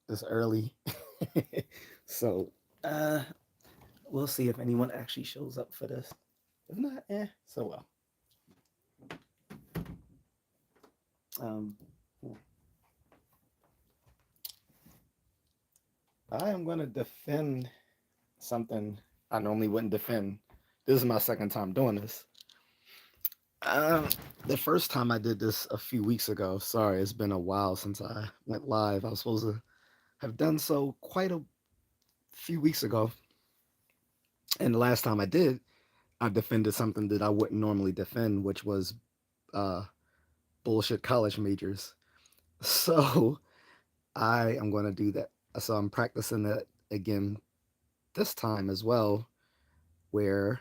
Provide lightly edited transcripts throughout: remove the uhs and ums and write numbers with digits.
It's early. So uh we'll see if anyone actually shows up for this. If not, so well. Um I am gonna defend something I normally wouldn't defend. This is my second time doing this. Um, the first time I did this a few weeks ago. Sorry, it's been a while since I went live. I was supposed to have done so quite a few weeks ago, and the last time I did, I defended something that I wouldn't normally defend, which was uh, bullshit college majors. So I am going to do that. So I'm practicing that again this time as well, where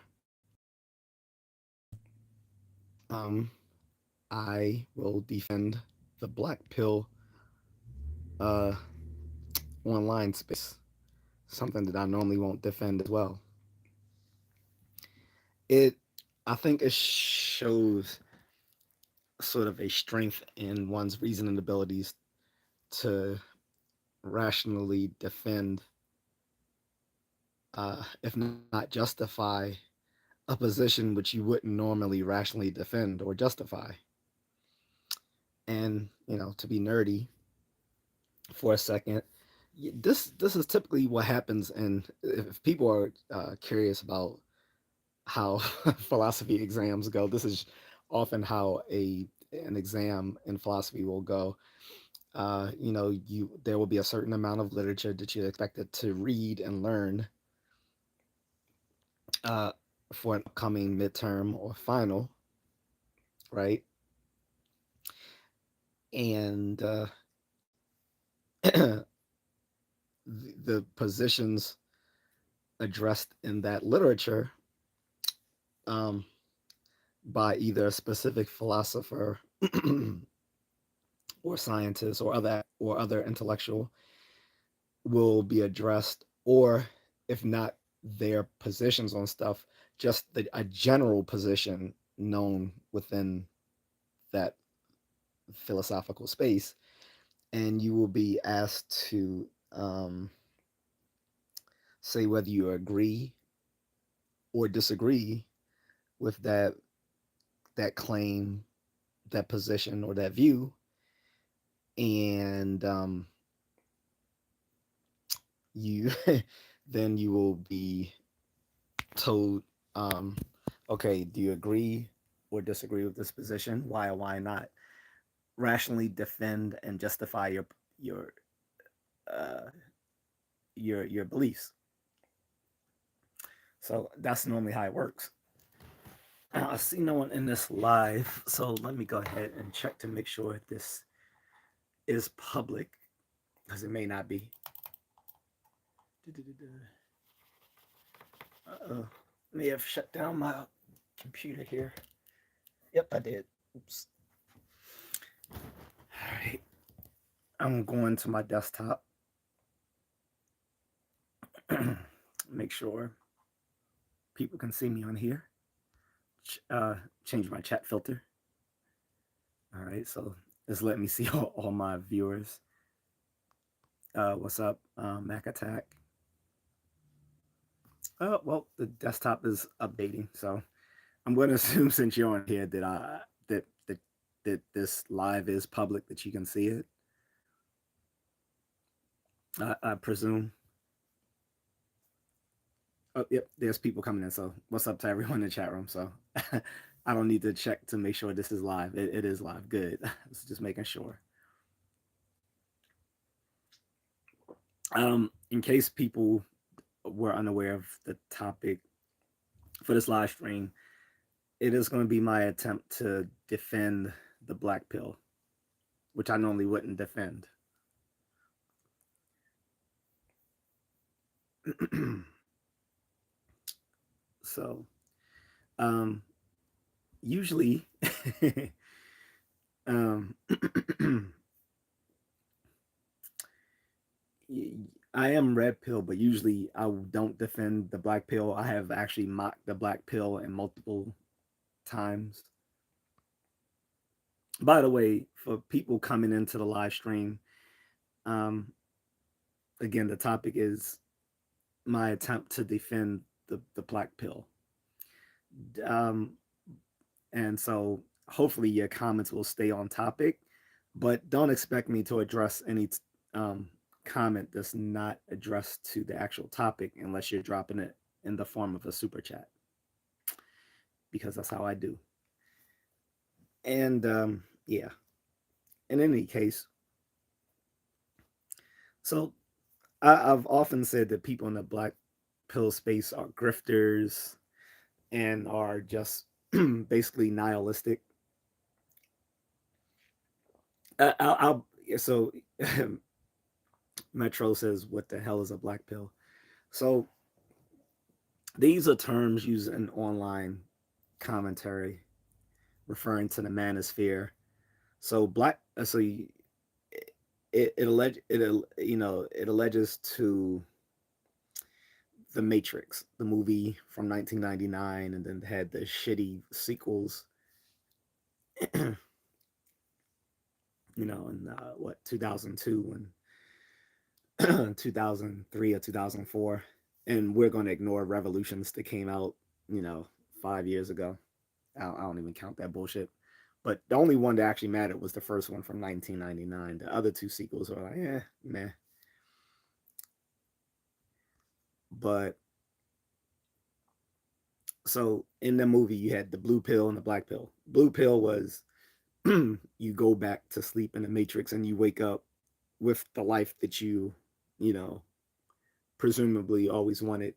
um, I will defend the black pill uh, online space, something that I normally won't defend as well. It, I think it shows sort of a strength in one's reasoning abilities to rationally defend, if not justify, a position which you wouldn't normally rationally defend or justify. And to be nerdy for a second, this is typically what happens. And if people are curious about how philosophy exams go, this is often how a an exam in philosophy will go. You there will be a certain amount of literature that you're expected to read and learn uh, for an upcoming midterm or final, right? And the positions addressed in that literature, um, by either a specific philosopher or scientist or other intellectual will be addressed, or if not their positions on stuff, just a general position known within that philosophical space, and you will be asked to say whether you agree or disagree with that claim, that position, or that view, and you then you will be told, um, okay, do you agree or disagree with this position? Why or why not? Rationally defend and justify your uh, your beliefs. So that's normally how it works. I see no one in this live, so let me go ahead and check to make sure this is public, because it may not be. Uh-oh. May have shut down my computer here. Yep, I did. Oops. All right. I'm going to my desktop. Make sure people can see me on here. Uh, Change my chat filter. All right, so just let me see all my viewers. What's up, Mac Attack? Oh, well, the desktop is updating, so I'm going to assume since you're on here that that this live is public, that you can see it. I presume. Oh, yep, there's people coming in. So, what's up to everyone in the chat room? So, I don't need to check to make sure this is live. It is live. Good. Just making sure. In case people were unaware of the topic for this live stream, it is going to be my attempt to defend the black pill, which I normally wouldn't defend. So, um, usually, um, I am red pill, but usually I don't defend the black pill. I have actually mocked the black pill in multiple times. By the way, for people coming into the live stream, um, again, the topic is my attempt to defend the black pill. Um, and so hopefully your comments will stay on topic, but don't expect me to address any um, comment that's not addressed to the actual topic unless you're dropping it in the form of a super chat, because that's how I do. And yeah, in any case, so I've often said that people in the black pill space are grifters and are just basically nihilistic. So Metro says, "What the hell is a black pill?" So these are terms used in online commentary referring to the manosphere. So it alleges to the Matrix, the movie from 1999, and then had the shitty sequels, in what 2002 and 2003 or 2004, and we're going to ignore Revolutions that came out, 5 years ago. I don't even count that bullshit. But the only one that actually mattered was the first one from 1999. The other two sequels are like, meh. But so in the movie, you had the blue pill and the black pill. Blue pill was you go back to sleep in the Matrix and you wake up with the life that you know, presumably always wanted.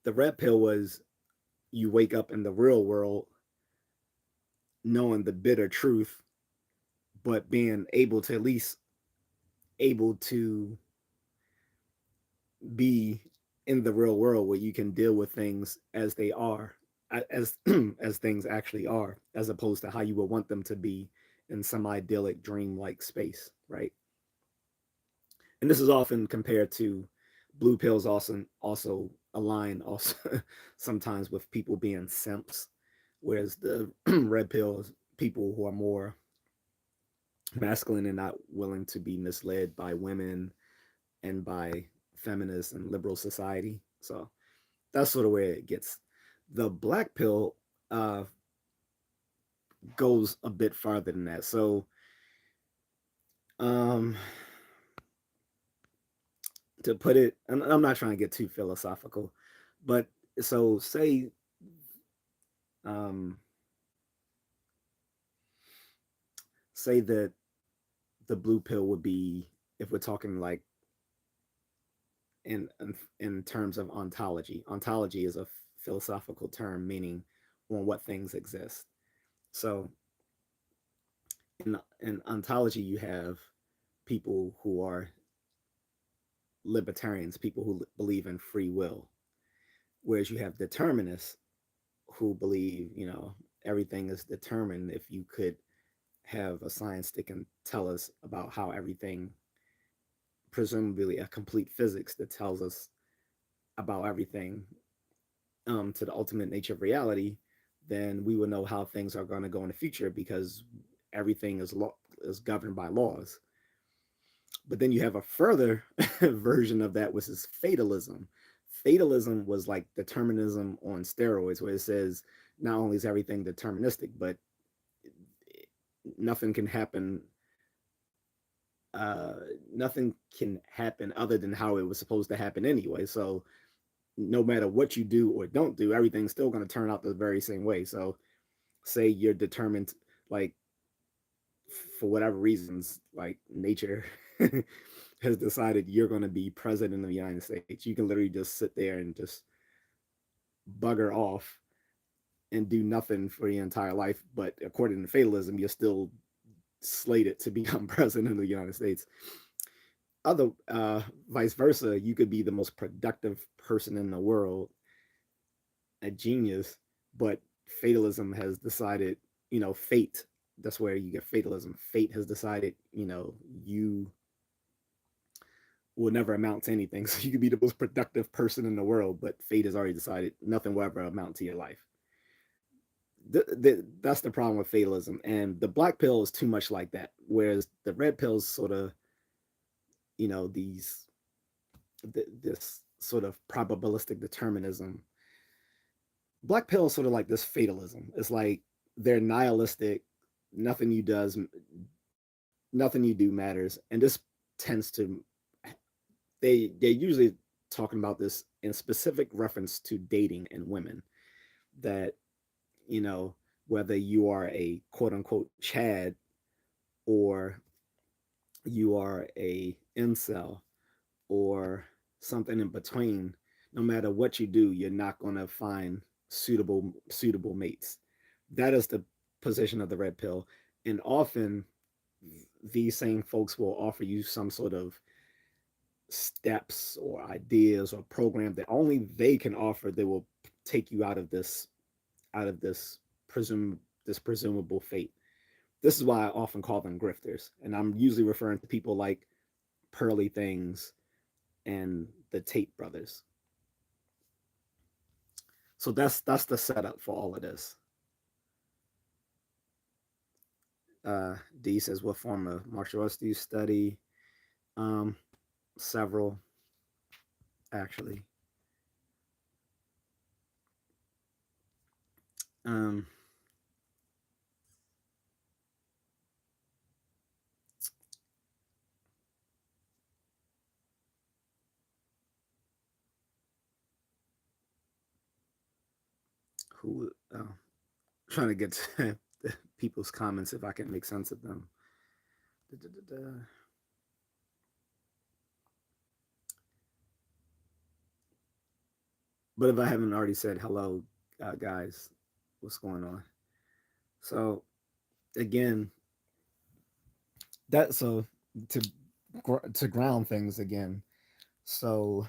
The red pill was you wake up in the real world knowing the bitter truth, but being able to at least able to be in the real world where you can deal with things as they are, as as things actually are, as opposed to how you would want them to be in some idyllic dream-like space, right? And this is often compared to blue pills, also align also sometimes with people being simps, whereas the red pills, people who are more masculine and not willing to be misled by women and by feminist and liberal society. So that's sort of where it gets. The black pill uh, goes a bit farther than that. So um, to put it, and I'm not trying to get too philosophical, but so um, say that the blue pill would be, if we're talking like in terms of ontology. Ontology is a philosophical term meaning on what things exist. So in ontology, you have people who are libertarians, people who believe in free will, whereas you have determinists who believe, everything is determined. If you could have a science that can tell us about how everything, presumably a complete physics that tells us about everything, to the ultimate nature of reality, then we will know how things are going to go in the future because everything is governed by laws. But then you have a further version of that, which is fatalism. Fatalism was like determinism on steroids, where it says not only is everything deterministic, but nothing can happen. Uh, Nothing can happen other than how it was supposed to happen anyway. So no matter what you do or don't do, everything's still going to turn out the very same way. So say you're determined, like for whatever reasons, like nature has decided you're going to be president of the United States, you can literally just sit there and just bugger off and do nothing for your entire life. But according to fatalism, you're still slated to become president of the United States. Other vice versa, you could be the most productive person in the world, a genius, but fatalism has decided, fate. That's where you get fatalism. Fate has decided, you will never amount to anything. So you could be the most productive person in the world, but fate has already decided nothing will ever amount to your life. That's the problem with fatalism. And the black pill is too much like that, whereas the red pill is sort of these this sort of probabilistic determinism. Black pill is sort of like this fatalism. It's like they're nihilistic. Nothing you does, nothing you do matters, and this tends to they're usually talking about this in specific reference to dating and women. That you know whether you are a quote unquote Chad or you are a incel or something in between, no matter what you do, you're not going to find suitable mates. That is the position of the red pill, and often these same folks will offer you some sort of steps or ideas or program that only they can offer that will take you out of this presumable fate. This is why I often call them grifters, and I'm usually referring to people like Pearly Things and the Tate brothers. So that's the setup for all of this. D says, "What form of martial arts do you study?" Um, Several, actually. Um, who? Trying to get to people's comments if I can make sense of them. Da-da-da-da. But if I haven't already said hello, guys, what's going on? So again, that so to to ground things again. So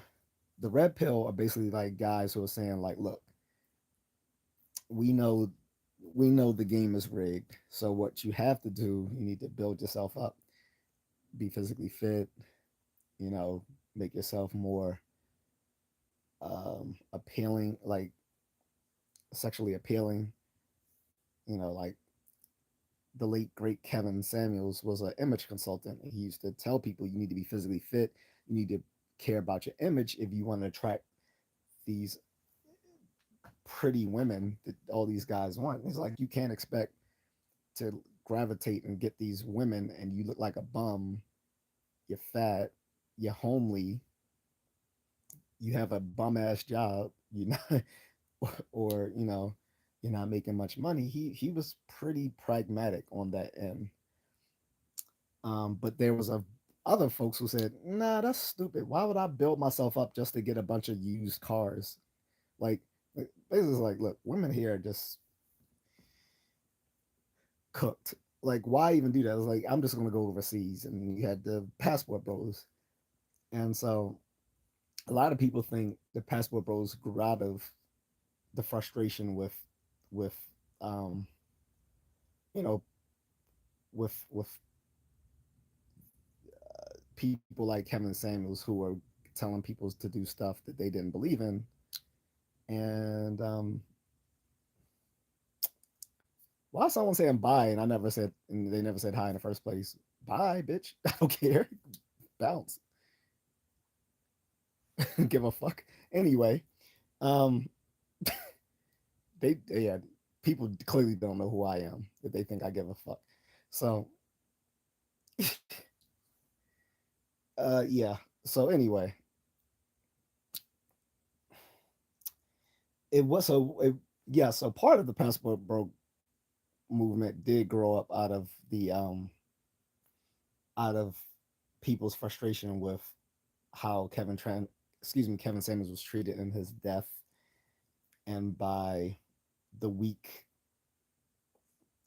the red pill are basically like guys who are saying like, look, we know we know the game is rigged. So what you have to do, you need to build yourself up, be physically fit, you know, make yourself more appealing, like sexually appealing. Like the late great Kevin Samuels was an image consultant. He used to tell people you need to be physically fit, you need to care about your image if you want to attract these pretty women that all these guys want. It's like you can't expect to gravitate and get these women and you look like a bum, you're fat, you're homely, you have a bum ass job, you know, or you're not making much money. He was pretty pragmatic on that end. But there was a other folks who said, "Nah, that's stupid. Why would I build myself up just to get a bunch of used cars?" Like, basically, like, look, women here are just cooked. Like, why even do that? It's like I'm just gonna go overseas, and you had the passport bros, and so a lot of people think the passport bros grew out of the frustration with um you know with people like Kevin Samuels who were telling people to do stuff that they didn't believe in, and why is someone saying bye and they never said hi in the first place? Bye, bitch. I don't care. Bounce. Give a fuck. Anyway, um, yeah, people clearly don't know who I am if they think I give a fuck. So, yeah. So anyway, it was so yeah. So part of the passport bro movement did grow up out of people's frustration with how Kevin Samuels was treated in his death, and by the weak,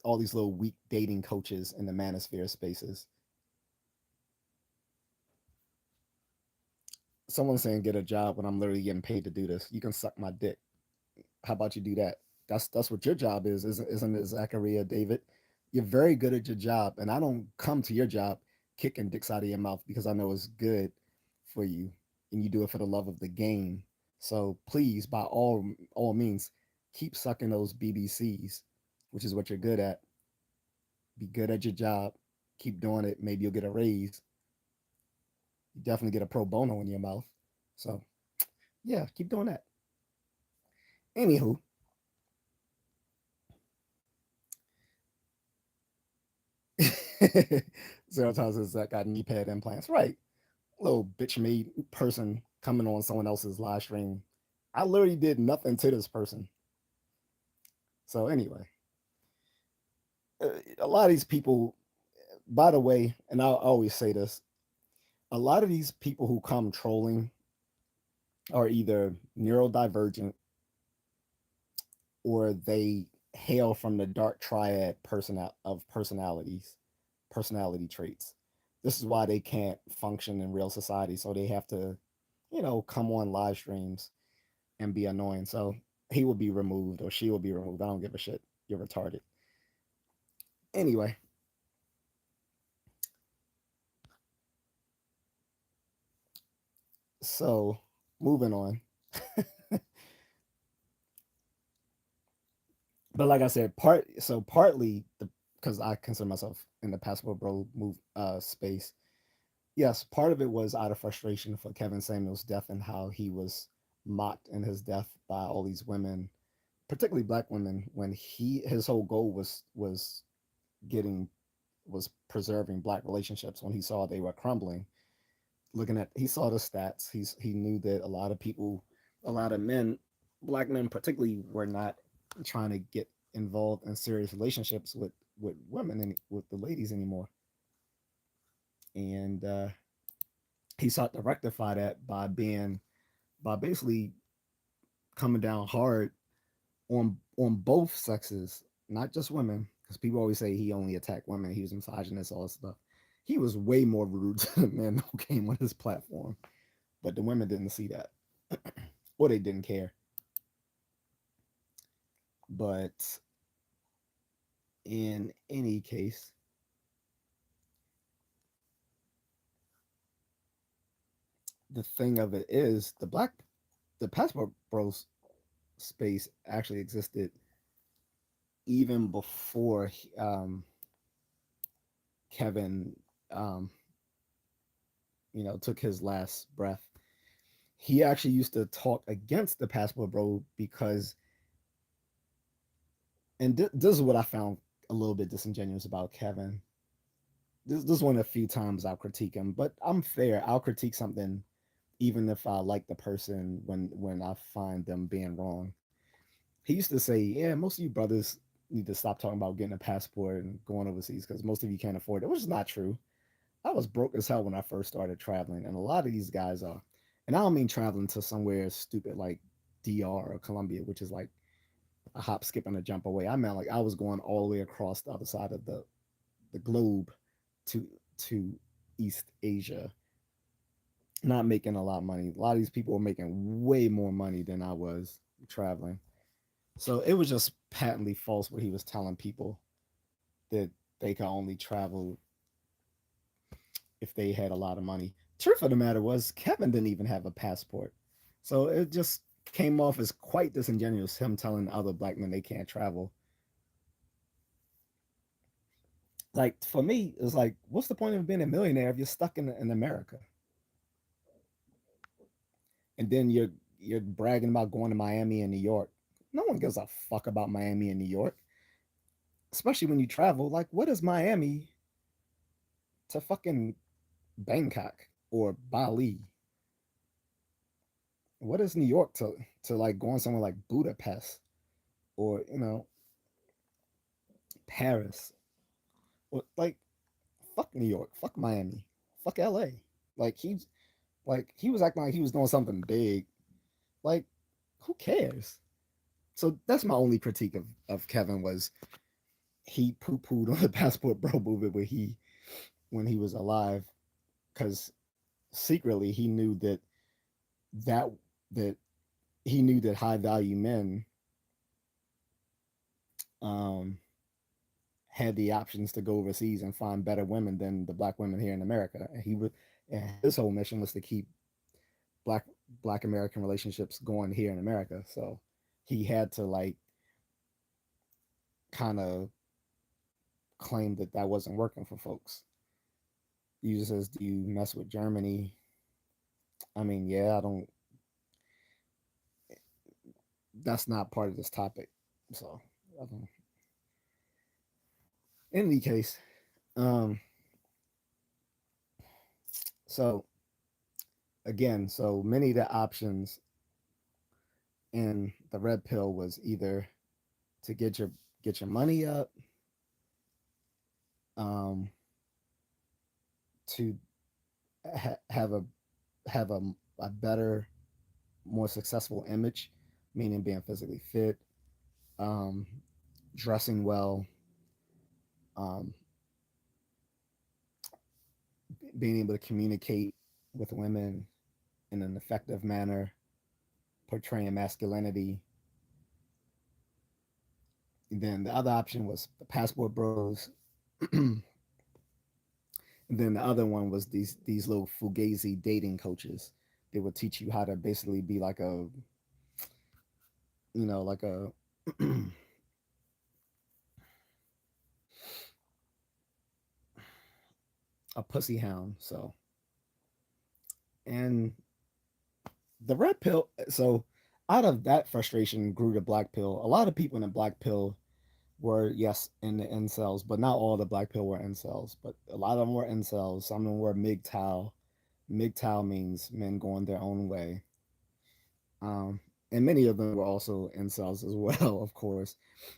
all these little weak dating coaches in the manosphere spaces. Someone's saying get a job when I'm literally getting paid to do this. You can suck my dick. How about you do that? That's what your job is, isn't it, Zachariah David? You're very good at your job, and I don't come to your job kicking dicks out of your mouth because I know it's good for you, and you do it for the love of the game. So please, by all means, keep sucking those BBCs, which is what you're good at. Be good at your job. Keep doing it. Maybe you'll get a raise. You definitely get a pro bono in your mouth. So yeah, keep doing that. Anywho, zero tolerance that got knee pad implants. Right. Little bitch made person coming on someone else's live stream. I literally did nothing to this person. So anyway, a lot of these people, by the way, and I'll always say this, a lot of these people who come trolling are either neurodivergent or they hail from the dark triad of personality traits. This is why they can't function in real society. So they have to, come on live streams and be annoying. So he will be removed or she will be removed. I don't give a shit. You're retarded. Anyway, so moving on. But like I said, partly the because I consider myself in the passport bro move space. Yes, part of it was out of frustration for Kevin Samuel's death and how he was mocked in his death by all these women, particularly black women, when his whole goal was getting was preserving black relationships when he saw they were crumbling. Looking at he saw the stats, he knew that a lot of people, a lot of men, black men particularly, were not trying to get involved in serious relationships with women and with the ladies anymore. And he sought to rectify that by basically coming down hard on both sexes, not just women, because people always say he only attacked women, he was misogynist, all this stuff. He was way more rude to the men who came on his platform, but the women didn't see that, or they didn't care. But in any case, the thing of it is the passport bros space actually existed even before Kevin, um, took his last breath. He actually used to talk against the passport bro because, and this is what I found a little bit disingenuous about Kevin. This is one of the few times I'll critique him, but I'm fair. I'll critique something even if I like the person when I find them being wrong. He used to say, "Yeah, most of you brothers need to stop talking about getting a passport and going overseas because most of you can't afford it," which is not true. I was broke as hell when I first started traveling, and a lot of these guys are. And I don't mean traveling to somewhere stupid like DR or Colombia, which is like a hop, skip, and a jump away. I meant like I was going all the way across the other side of the globe to to East Asia, not making a lot of money. A lot of these people were making way more money than I was traveling. So it was just patently false what he was telling people that they could only travel if they had a lot of money. Truth of the matter was, Kevin didn't even have a passport. So it just came off as quite disingenuous, him telling other black men they can't travel. Like, for me, it's like, what's the point of being a millionaire if you're stuck in America? And then you're bragging about going to Miami and New York. No one gives a fuck about Miami and New York, especially when you travel. Like, what is Miami to fucking Bangkok or Bali? What is New York to like going somewhere like Budapest or Paris or like fuck New York, fuck Miami, fuck LA. Like he was acting like he was doing something big. Like who cares? So that's my only critique of Kevin was he poo pooed on the passport bro movement when he was alive because secretly that that he knew that high value men um had the options to go overseas and find better women than the black women here in America. And his whole mission was to keep black black American relationships going here in America. So he had to like kind of claim that wasn't working for folks. He says, "Do you mess with Germany? I mean, yeah, I don't. That's not part of this topic. So, I don't, in any case, um, so again, so many of the options in the red pill was either to get your money up, um, to have a better, more successful image, meaning being physically fit, um, dressing well, um, being able to communicate with women in an effective manner, portraying masculinity. And then the other option was the passport bros. And then the other one was these little fugazi dating coaches. They would teach you how to basically be like a, like a a pussy hound. So, and the red pill. So out of that frustration grew the black pill. A lot of people in the black pill were, yes, in the incels, but not all the black pill were incels. But a lot of them were incels. Some of them were MGTOW. MGTOW means men going their own way. Um, and many of them were also incels as well, of course.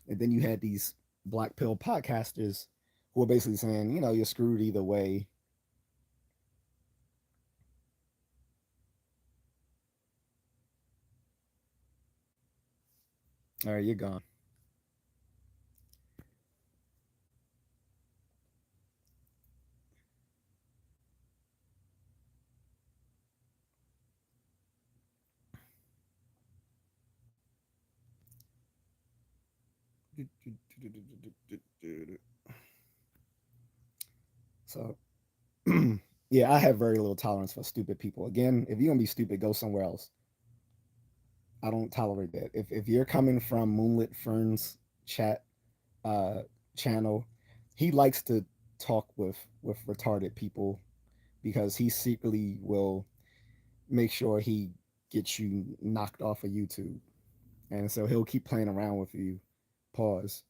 And then you had these black pill podcasters who were basically saying, you're screwed either way. All right, you're gone. So, yeah, I have very little tolerance for stupid people. Again, if you're gonna be stupid, go somewhere else. I don't tolerate that. If you're coming from Moonlit Fern's chat uh, channel, he likes to talk with retarded people because he secretly will make sure he gets you knocked off of YouTube, and so he'll keep playing around with you. Pause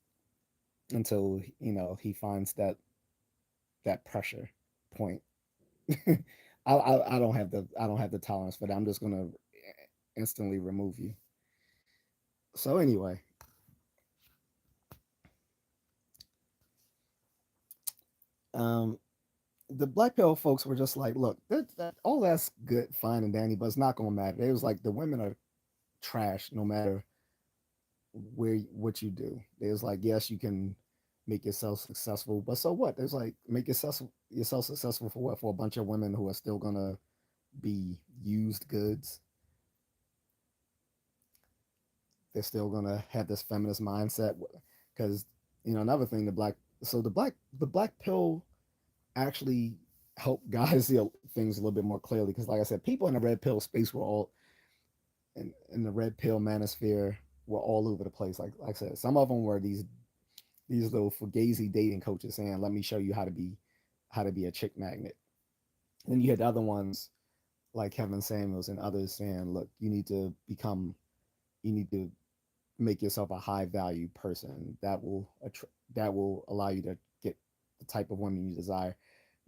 until he finds that pressure point. I don't have the tolerance for that. I'm just gonna instantly remove you. So anyway, um, the black pill folks were just like, look, all that's good, fine, and dandy, but it's not gonna matter. It was like the women are trash no matter where what you do. It was like, yes, you can make yourself successful, but so what? There's like make yourself successful for what? For a bunch of women who are still gonna be used goods. They're still gonna have this feminist mindset because another thing the black pill actually help guys see things a little bit more clearly because like I said, people in the red pill space were all in the red pill manosphere were all over the place. Like I said, some of them were these little fugazi dating coaches saying, "Let me show you how to be a chick magnet." And then you had the other ones like Kevin Samuels and others saying, "Look, you need to make yourself a high value person that will allow you to get the type of woman you desire."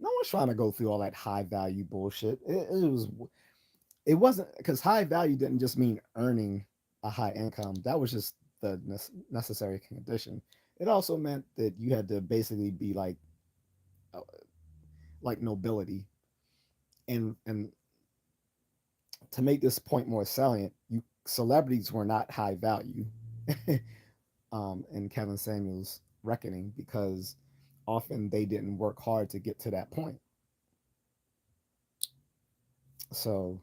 No one's trying to go through all that high value bullshit. It wasn't because high value didn't just mean earning a high income. That was just the necessary condition. It also meant that you had to basically be uh, like nobility. And to make this point more salient, you celebrities were not high value in Kevin Samuels' reckoning because often they didn't work hard to get to that point. So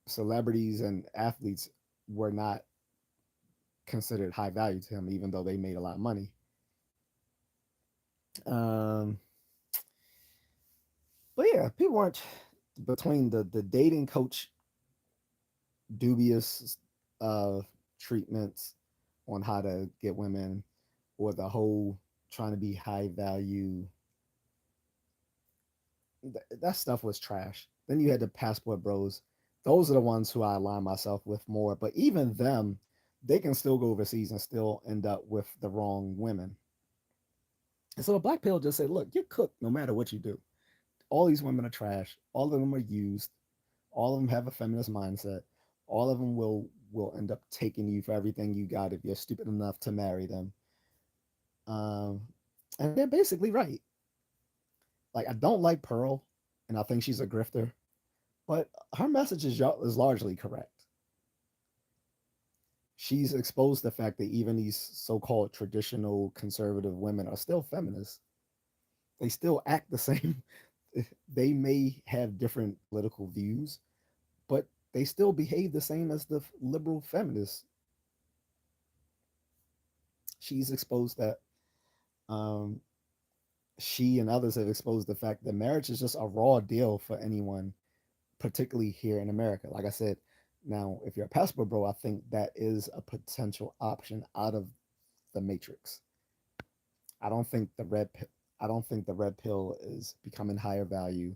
celebrities and athletes were not considered high value to him, even though they made a lot of money. Um, but yeah, people weren't between the dating coach dubious uh, treatments on how to get women, or the whole trying to be high value. That stuff was trash. Then you had the passport bros. Those are the ones who I align myself with more. But even them, they can still go overseas and still end up with the wrong women. And so the black pill just said, look, you're cooked no matter what you do. All these women are trash. All of them are used. All of them have a feminist mindset. All of them will end up taking you for everything you got if you're stupid enough to marry them. Um, and they're basically right. Like I don't like Pearl, and I think she's a grifter, but her message is largely correct. She's exposed the fact that even these so-called traditional conservative women are still feminists. They still act the same. They may have different political views, but they still behave the same as the liberal feminists. She's exposed that. Um, she and others have exposed the fact that marriage is just a raw deal for anyone, particularly here in America. Like I said, now if you're a passport bro, I think that is a potential option out of the matrix. I don't think the I don't think the red pill is becoming higher value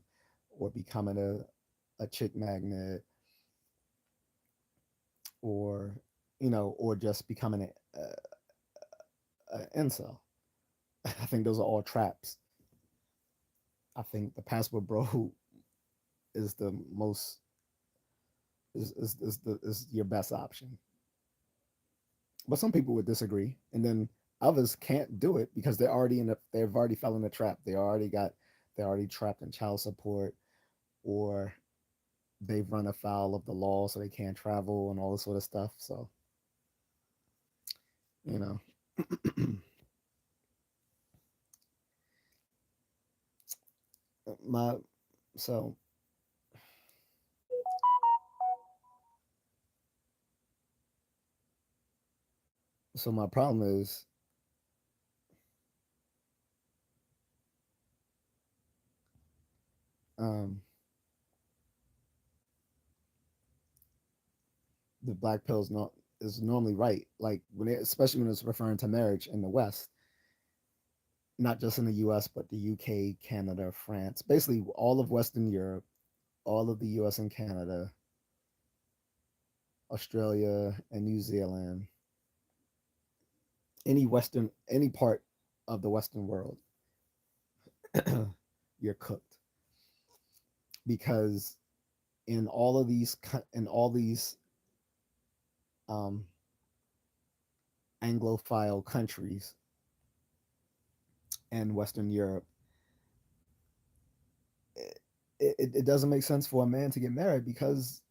or becoming a chick magnet or or just becoming a incel. I think those are all traps. I think the passport bro is the most is your best option. But some people would disagree, and then others can't do it because they've already fell in the trap. They're already trapped in child support, or they've run afoul of the law, so they can't travel and all this sort of stuff. So you know, my so so my problem is um, the black pill is normally right. Like especially when it's referring to marriage in the West, not just in the U.S. but the UK, Canada, France, basically all of Western Europe, all of the U.S. and Canada, Australia and New Zealand, any part of the Western world, you're cooked because in all these um, Anglophile countries and Western Europe, it doesn't make sense for a man to get married because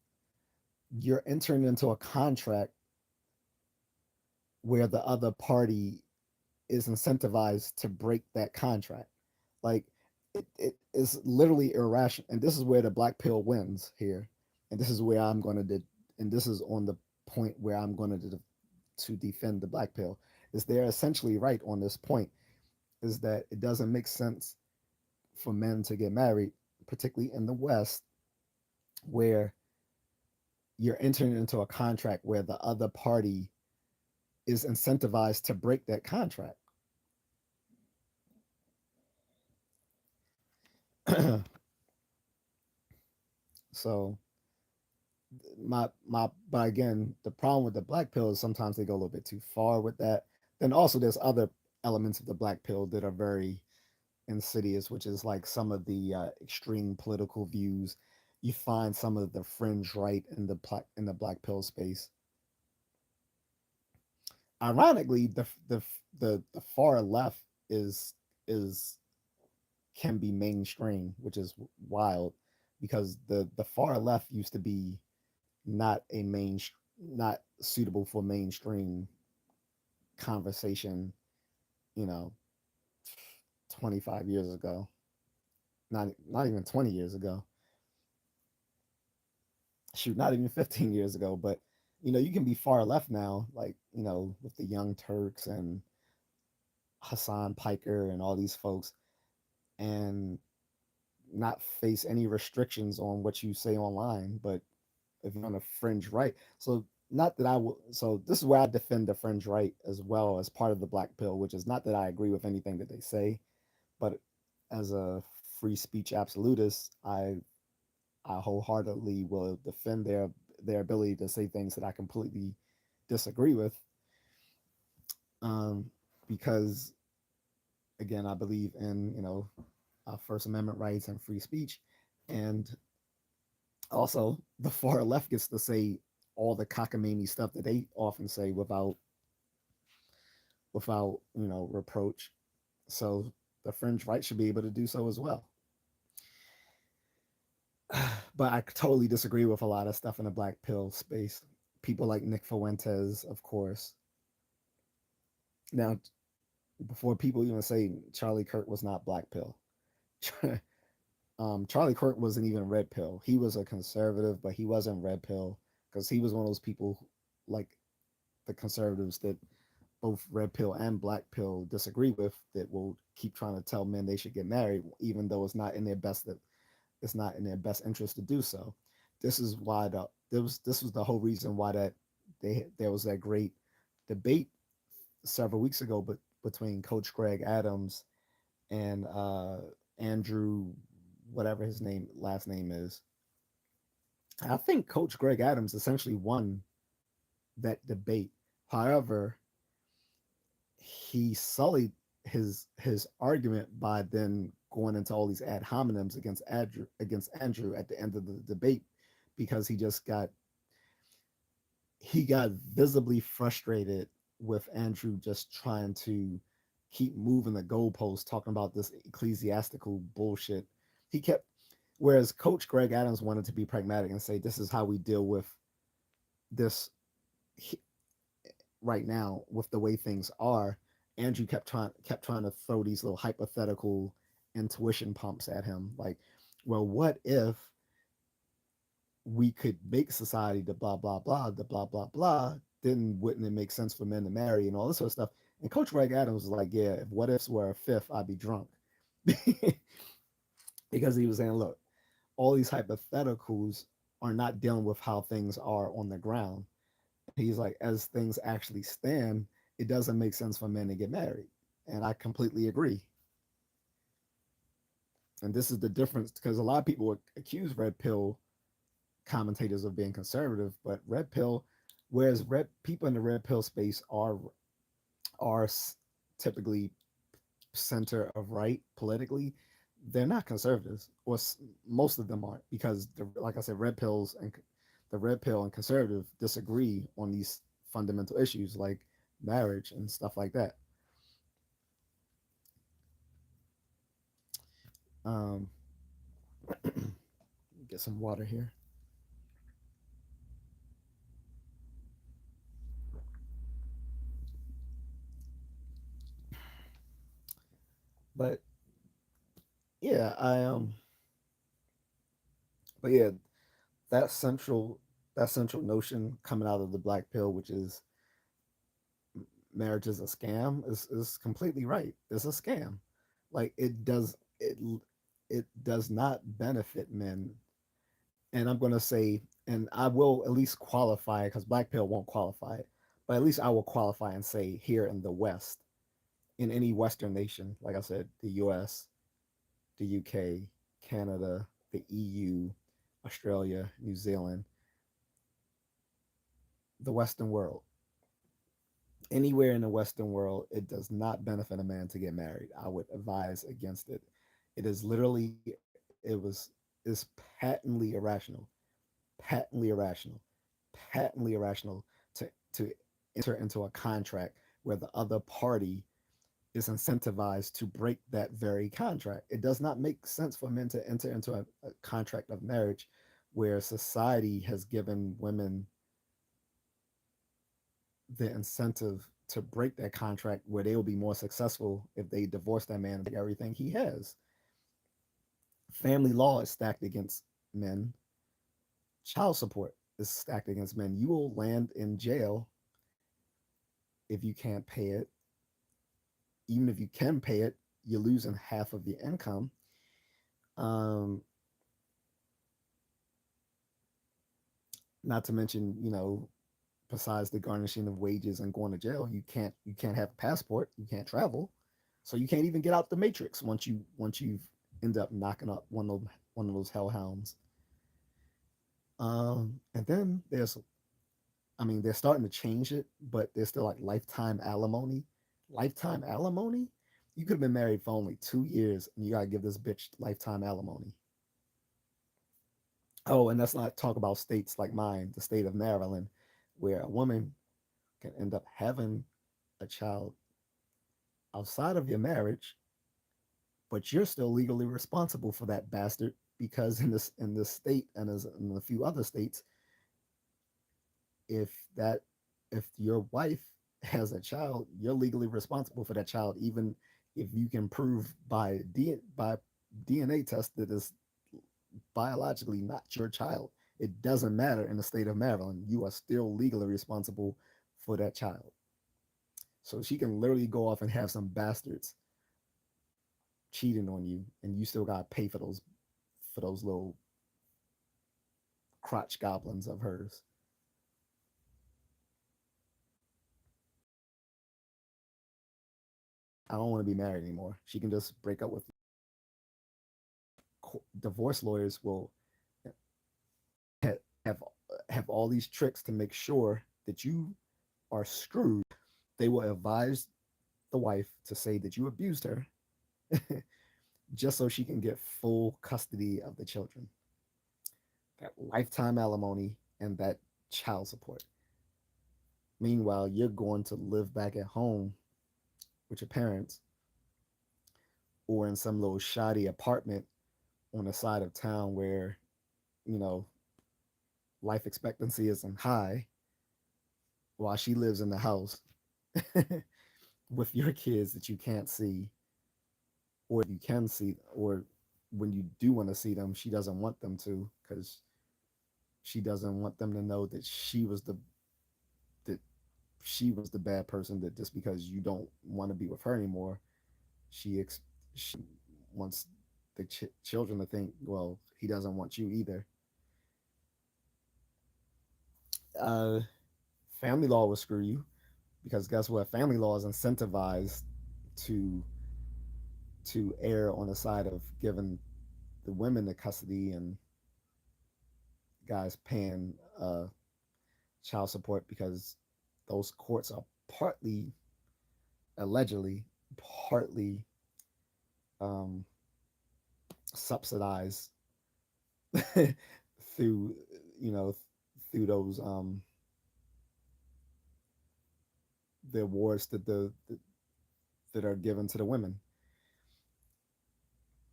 you're entering into a contract where the other party is incentivized to break that contract. Like it is literally irrational, and this is where the black pill wins here, and this is where I'm going to, and this is on the point where I'm going to defend the black pill. Is they're essentially right on this point? Is that it doesn't make sense for men to get married, particularly in the West, where you're entering into a contract where the other party is incentivized to break that contract. So but again, the problem with the black pill is sometimes they go a little bit too far with that. Then also there's other elements of the black pill that are very insidious, which is like some of the extreme political views. You find some of the fringe right in the black pill space. Ironically, the far left is can be mainstream, which is wild because the far left used to be not a main not suitable for mainstream conversation, you know, 25 years ago. Not even 20 years ago. Shoot, not even 15 years ago, but you can be far left now, like, with the Young Turks and Hassan Piker and all these folks, and not face any restrictions on what you say online. But if you're on a fringe right, so not that I will. So this is where I defend the fringe right as well as part of the black pill, which is not that I agree with anything that they say, but as a free speech absolutist, I I wholeheartedly will defend their ability to say things that I completely disagree with, um, because again, I believe in First Amendment rights and free speech, and also the far left gets to say all the cockamamie stuff that they often say without reproach. So the fringe right should be able to do so as well. But I totally disagree with a lot of stuff in the black pill space. People like Nick Fuentes, of course. Now, before people even say Charlie Kirk was not black pill, Charlie Kirk wasn't even red pill. He was a conservative, but he wasn't red pill because he was one of those people like the conservatives that both red pill and black pill disagree with that will keep trying to tell men they should get married, even though it's not in their best interest to do so. This is why this was the whole reason why there was that great debate several weeks ago, but between Coach Greg Adams and Andrew, whatever his last name is. I think Coach Greg Adams essentially won that debate. However, he sullied his argument by then going into all these ad hominems against Andrew at the end of the debate because he got visibly frustrated with Andrew just trying to keep moving the goalposts, talking about this ecclesiastical bullshit. He kept, whereas Coach Greg Adams wanted to be pragmatic and say, this is how we deal with this right now with the way things are. Andrew kept trying to throw these little hypothetical intuition pumps at him, like, well, what if we could make society the blah blah blah, the blah blah blah, then wouldn't it make sense for men to marry and all this sort of stuff? And Coach Greg Adams was like, yeah, if what ifs were a fifth, I'd be drunk. Because he was saying, look, all these hypotheticals are not dealing with how things are on the ground. He's like, as things actually stand, it doesn't make sense for men to get married. And I completely agree. And this is the difference because a lot of people accuse red pill commentators of being conservative, but red pill, whereas red people in the red pill space are typically center of right politically, they're not conservatives, or most of them aren't, because like I said, the red pill and conservative disagree on these fundamental issues like marriage and stuff like that. Um, get some water here. But yeah, but yeah, that central that central notion coming out of the black pill, which is marriage is a scam, is completely right. It's a scam. Like it does not benefit men. And I'm gonna say, and I will at least qualify because black pill won't qualify it, but at least I will qualify and say here in the West, in any Western nation, like I said, the U.S., the UK, Canada, the EU, Australia, New Zealand, the Western world. Anywhere in the Western world, it does not benefit a man to get married. I would advise against it. It is literally, is patently irrational, patently irrational, patently irrational to enter into a contract where the other party is incentivized to break that very contract. It does not make sense for men to enter into a contract of marriage where society has given women the incentive to break that contract where they will be more successful if they divorce that man and take everything he has. Family law is stacked against men. Child support is stacked against men. You will land in jail if you can't pay it. Even if you can pay it, you're losing half of your income. Um, Not to mention, besides the garnishing of wages and going to jail, you can't have a passport, you can't travel, so you can't even get out the matrix once you've end up knocking up one of those hellhounds. And then there's, I mean, they're starting to change it, but there's still like lifetime alimony. Lifetime alimony? You could have been married for only 2 years and you gotta give this bitch lifetime alimony. Oh, and let's not talk about states like mine, the state of Maryland, where a woman can end up having a child outside of your marriage, but you're still legally responsible for that bastard because in this state and as in a few other states, if that if your wife has a child, you're legally responsible for that child, even if you can prove by DNA test that is biologically not your child. It doesn't matter in the state of Maryland. You are still legally responsible for that child. So she can literally go off and have some bastards cheating on you, and you still gotta pay for those little crotch goblins of hers. I don't want to be married anymore. She can just break up with divorce lawyers will have have all these tricks to make sure that you are screwed. They will advise the wife to say that you abused her just so she can get full custody of the children. That lifetime alimony and that child support. Meanwhile, you're going to live back at home with your parents or in some little shoddy apartment on the side of town where, you know, life expectancy isn't high while she lives in the house with your kids that you can't see, or you can see, or when you do want to see them, she doesn't want them to because she doesn't want them to know that she was the bad person, that just because you don't want to be with her anymore, she wants the children to think, well, he doesn't want you either. Uh, Family law will screw you because guess what? Family law is incentivized to err on the side of giving the women the custody and guys paying child support because those courts are partly, allegedly, partly um, subsidized through, you know, through those the awards that are given to the women.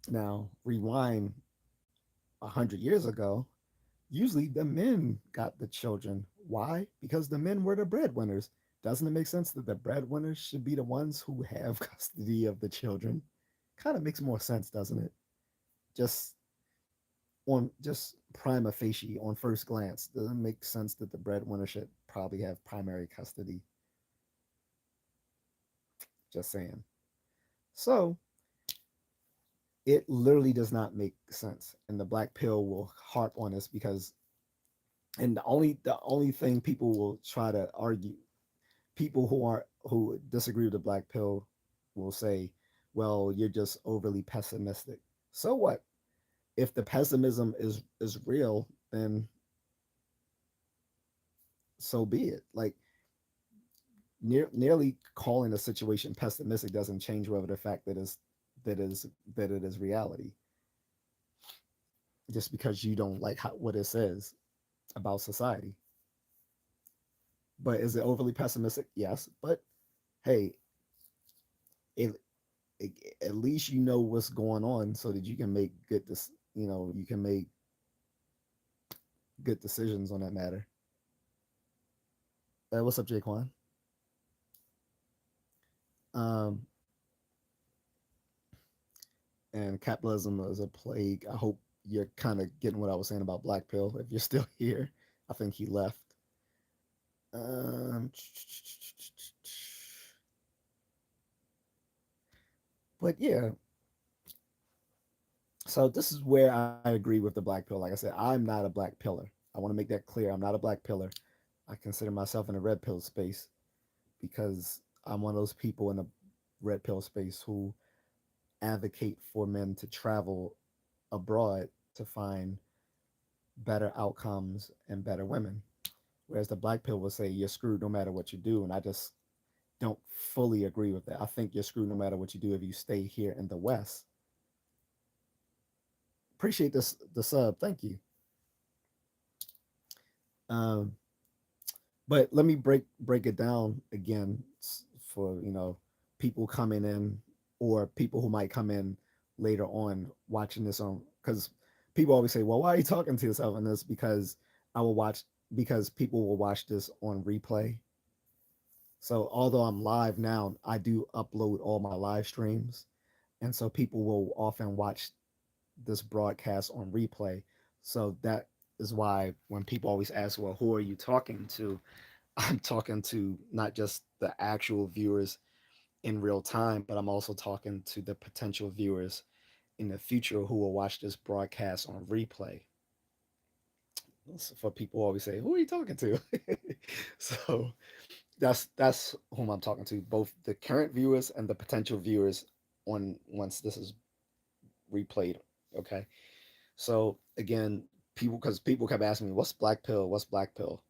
Now rewind 100 years ago, usually the men got the children. Why? Because the men were the breadwinners. Doesn't it make sense that the breadwinners should be the ones who have custody of the children? Kind of makes more sense, doesn't it? Just just prima facie, on first glance, doesn't make sense that the breadwinner should probably have primary custody. Just saying. So it literally does not make sense, and the black pill will harp on this because, and the only thing people will try to argue, people who disagree with the black pill will say, well, you're just overly pessimistic. So what? If the pessimism is real, then so be it. Like, nearly calling a situation pessimistic doesn't change whether the fact that it is reality. Just because you don't like what it says about society. But is it overly pessimistic? Yes. But hey, it, it, at least you know what's going on so that you can make you can make good decisions on that matter. What's up, Jaquan? Um, and capitalism is a plague. I hope you're kind of getting what I was saying about Black Pill. If you're still here, I think he left. Um, but yeah, so this is where I agree with the Black Pill. Like I said, I'm not a Black pillar. I want to make that clear. I'm not a Black pillar. I consider myself in a red pill space because I'm one of those people in a red pill space who advocate for men to travel abroad to find better outcomes and better women. Whereas the black pill will say you're screwed no matter what you do. And I just don't fully agree with that. I think you're screwed no matter what you do if you stay here in the West. Appreciate this the sub. Thank you. Um, but let me break it down again for people coming in or people who might come in later on watching this on because people always say, "Well, why are you talking to yourself in this?" Because I will watch because people will watch this on replay. So although I'm live now, I do upload all my live streams, and so people will often watch this broadcast on replay. So that is why when people always ask, "Well, who are you talking to?" I'm talking to not just the actual viewers in real time, but I'm also talking to the potential viewers in the future who will watch this broadcast on replay. So for people who always say, "Who are you talking to?" So that's whom I'm talking to, both the current viewers and the potential viewers on once this is replayed. Okay. So again, people because people kept asking me, "What's black pill? What's black pill?"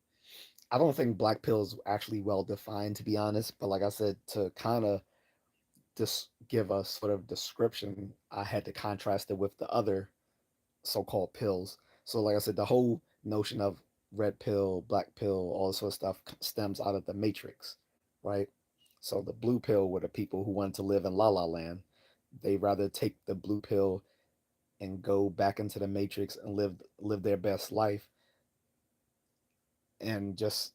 I don't think black pill is actually well defined, to be honest. But like I said, to kind of just give a sort of description, I had to contrast it with the other so-called pills. So like I said, the whole notion of red pill, black pill, all this sort of stuff stems out of the Matrix, right? So the blue pill were the people who wanted to live in La La Land. They rather take the blue pill and go back into the Matrix and live their best life and just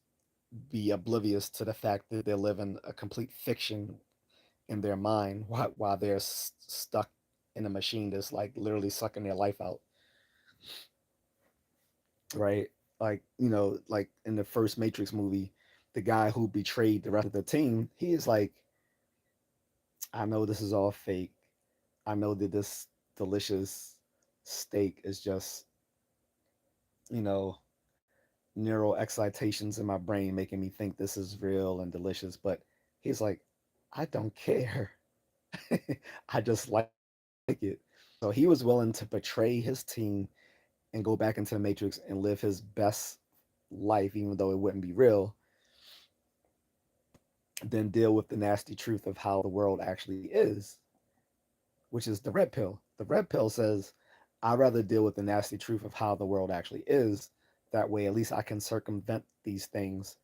be oblivious to the fact that they're living a complete fiction in their mind while they're stuck in a machine that's like literally sucking their life out, right? Like like in the first Matrix movie, the guy who betrayed the rest of the team, he is like, I know this is all fake. I know that this delicious steak is just you know neural excitations in my brain making me think this is real and delicious, but he's like, I don't care. I just like it. So he was willing to betray his team and go back into the Matrix and live his best life, even though it wouldn't be real, than deal with the nasty truth of how the world actually is, which is the red pill. The red pill says, I'd rather deal with the nasty truth of how the world actually is. That way, at least I can circumvent these things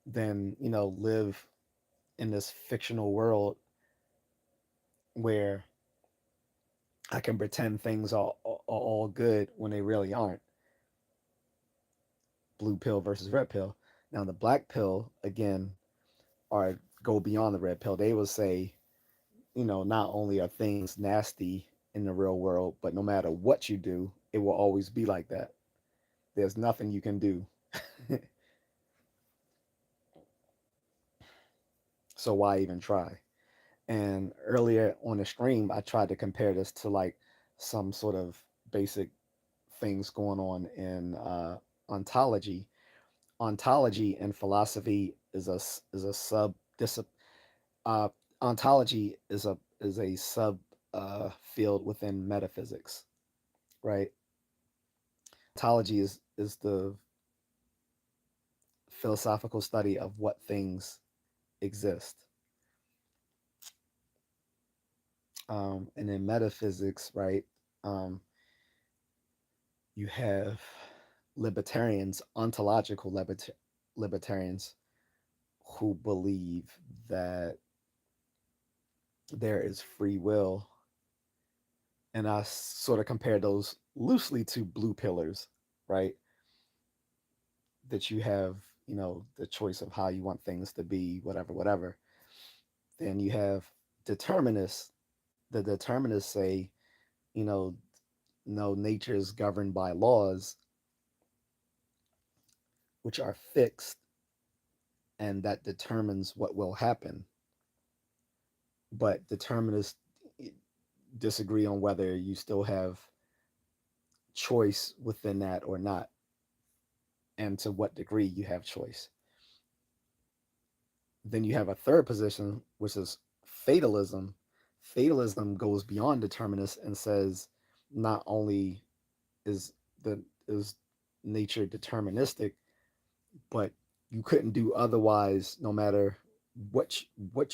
than, live in this fictional world where I can pretend things are all good when they really aren't. Blue pill versus red pill. Now the black pill again are go beyond the red pill. They will say, not only are things nasty in the real world, but no matter what you do, it will always be like that. There's nothing you can do. So why even try? And earlier on the stream, I tried to compare this to like some sort of basic things going on in ontology. Ontology in philosophy is a sub uh, ontology is a sub field within metaphysics, right? Ontology is the philosophical study of what things exist, and in metaphysics, right? Um, you have libertarians, ontological libertarians, who believe that there is free will, and I sort of compare those loosely to blue pillars, right? That you have, the choice of how you want things to be, whatever, whatever. Then you have determinists. The determinists say, you know, no, nature is governed by laws which are fixed and that determines what will happen. But determinists disagree on whether you still have choice within that or not, and to what degree you have choice. Then you have a third position, which is fatalism. Fatalism goes beyond determinists and says not only is the is nature deterministic, but you couldn't do otherwise no matter what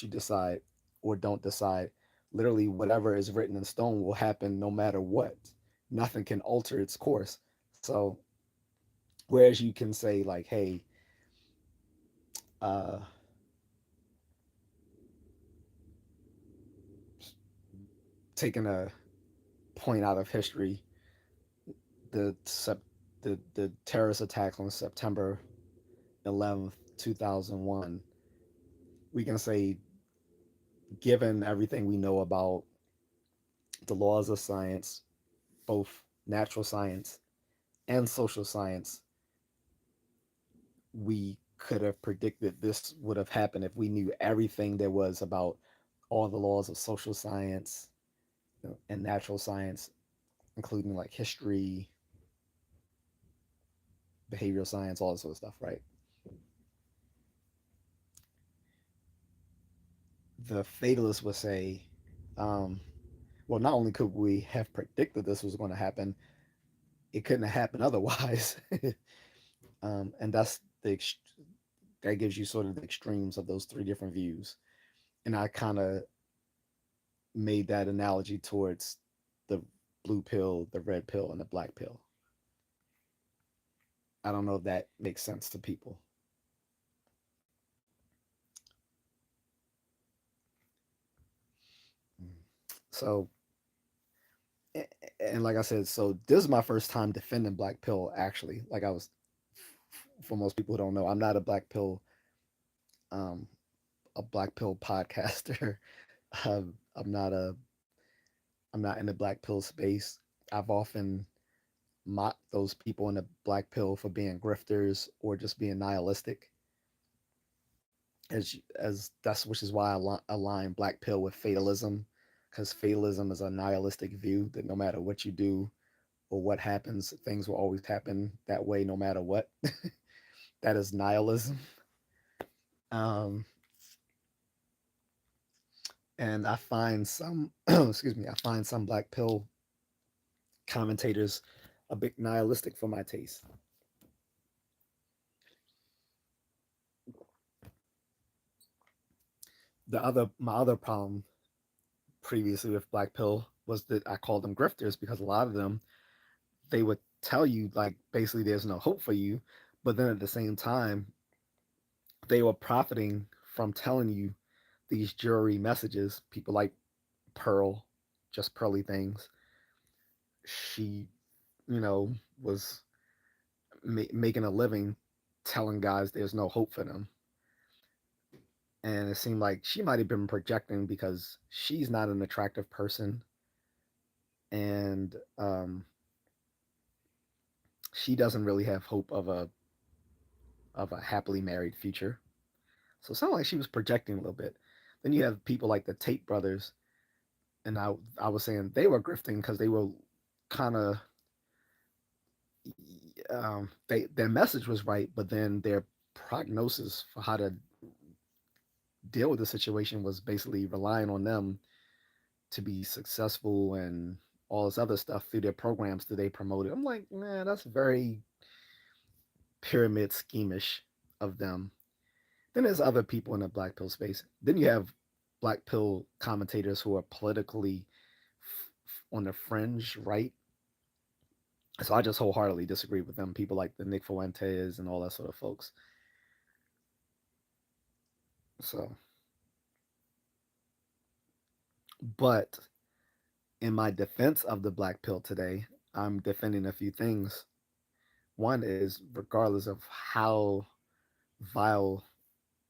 you decide or don't decide. Literally, whatever is written in stone will happen no matter what. Nothing can alter its course. So, whereas you can say like, "Hey, uh, taking a point out of history, the the terrorist attacks on September 11th, 2001, we can say, given everything we know about the laws of science, both natural science and social science, we could have predicted this would have happened if we knew everything there was about all the laws of social science, and natural science, including like history, behavioral science, all this sort of stuff, right? The fatalist would say, um, well, not only could we have predicted this was going to happen, it couldn't have happened otherwise. And that gives you sort of the extremes of those three different views. And I kind of made that analogy towards the blue pill, the red pill, and the black pill. I don't know if that makes sense to people. So, and like I said, so this is my first time defending black pill. Actually, like I was, for most people who don't know, I'm not um, a black pill podcaster. I'm not I'm not in the black pill space. I've often mocked those people in the black pill for being grifters or just being nihilistic, as that's which is why I align black pill with fatalism, because fatalism is a nihilistic view that no matter what you do or what happens, things will always happen that way no matter what. That is nihilism. Um, and I find some, excuse me, I find some black pill commentators a bit nihilistic for my taste. My other problem previously with black pill was that I called them grifters because a lot of them, they would tell you like basically there's no hope for you, but then at the same time they were profiting from telling you these jury messages. People like Pearl, just Pearly Things. She, you know, was making a living telling guys there's no hope for them. And it seemed like she might have been projecting because she's not an attractive person, and she doesn't really have hope of a happily married future. So it sounded like she was projecting a little bit. Then you have people like the Tate brothers, and I was saying they were grifting because they were kind of, they their message was right, but then their prognosis for how to deal with the situation was basically relying on them to be successful and all this other stuff through their programs that they promoted. I'm like, man, that's very pyramid schemish of them. Then there's other people in the black pill space. Then you have black pill commentators who are politically on the fringe, right? So I just wholeheartedly disagree with them. People like the Nick Fuentes and all that sort of folks. So, but in my defense of the black pill today, I'm defending a few things. One is, regardless of how vile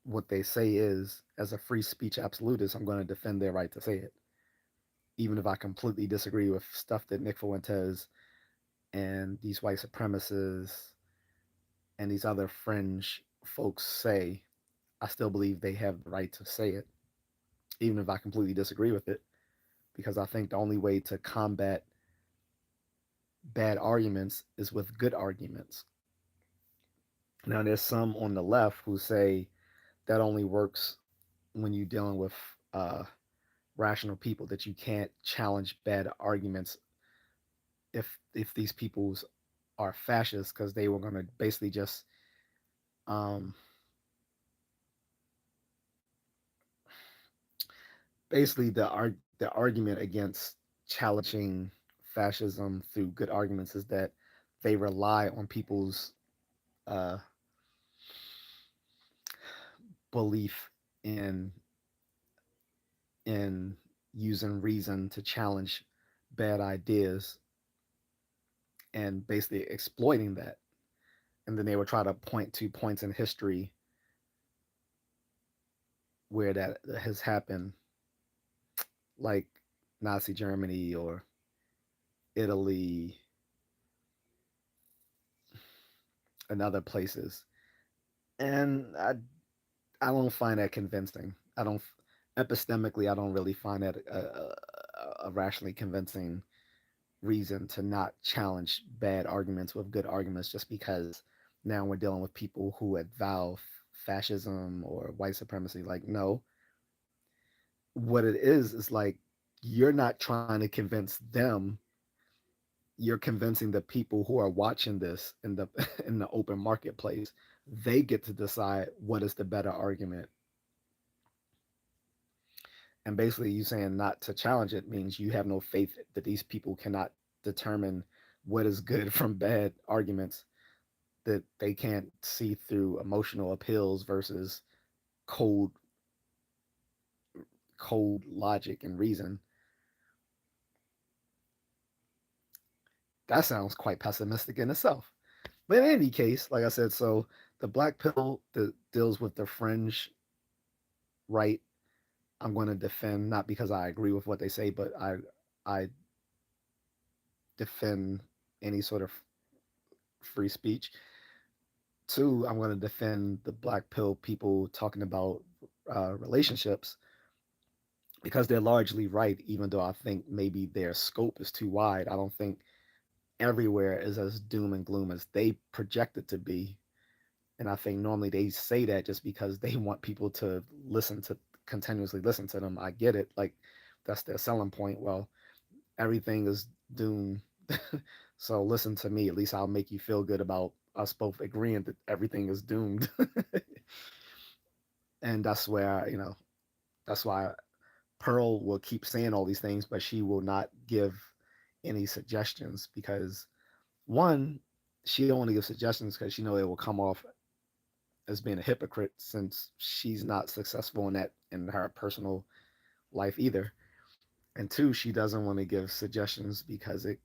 what they say is, as a free speech absolutist, I'm going to defend their right to say it, even if I completely disagree with stuff that Nick Fuentes and these white supremacists and these other fringe folks say. I still believe they have the right to say it, even if I completely disagree with it, because I think the only way to combat bad arguments is with good arguments. Now, there's some on the left who say that only works when you're dealing with uh, rational people, that you can't challenge bad arguments if these people's are fascists because they were going to basically just um, basically the argument against challenging fascism through good arguments is that they rely on people's uh, belief in in using reason to challenge bad ideas and basically exploiting that. And then they would try to point to points in history where that has happened, like Nazi Germany or Italy and other places. And I don't find that convincing. I don't epistemically I don't really find that a rationally convincing reason to not challenge bad arguments with good arguments just because now we're dealing with people who avow fascism or white supremacy. Like, no, what it is like you're not trying to convince them, you're convincing the people who are watching this in the in the open marketplace. They get to decide what is the better argument. And basically you saying not to challenge it means you have no faith that these people cannot determine what is good from bad arguments, that they can't see through emotional appeals versus cold cold logic and reason. That sounds quite pessimistic in itself. But in any case, like I said, so the black pill that deals with the fringe right, I'm going to defend not because I agree with what they say, but I defend any sort of free speech. Two, I'm going to defend the black pill people talking about relationships because they're largely right, even though I think maybe their scope is too wide. I don't think everywhere is as doom and gloom as they project it to be. And I think normally they say that just because they want people to listen to continuously listen to them. I get it. Like that's their selling point. Well, everything is doom. So listen to me. At least I'll make you feel good about us both agreeing that everything is doomed. And that's where, that's why Pearl will keep saying all these things, but she will not give any suggestions because one, she don't want to give suggestions because she know it will come off as being a hypocrite since she's not successful in that in her personal life either. And two, she doesn't want to give suggestions because it,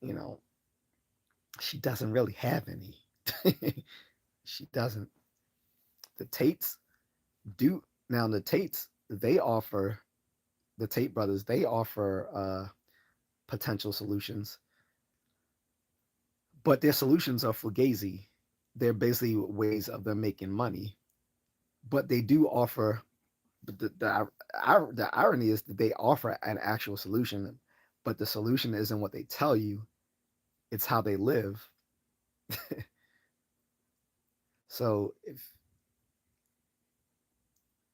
you know, she doesn't really have any. She doesn't. The Tates do now. The Tates they offer the Tate brothers. They offer potential solutions, but their solutions are fugazi. They're basically ways of them making money. But they do offer. But the irony is that they offer an actual solution, but the solution isn't what they tell you; it's how they live. So if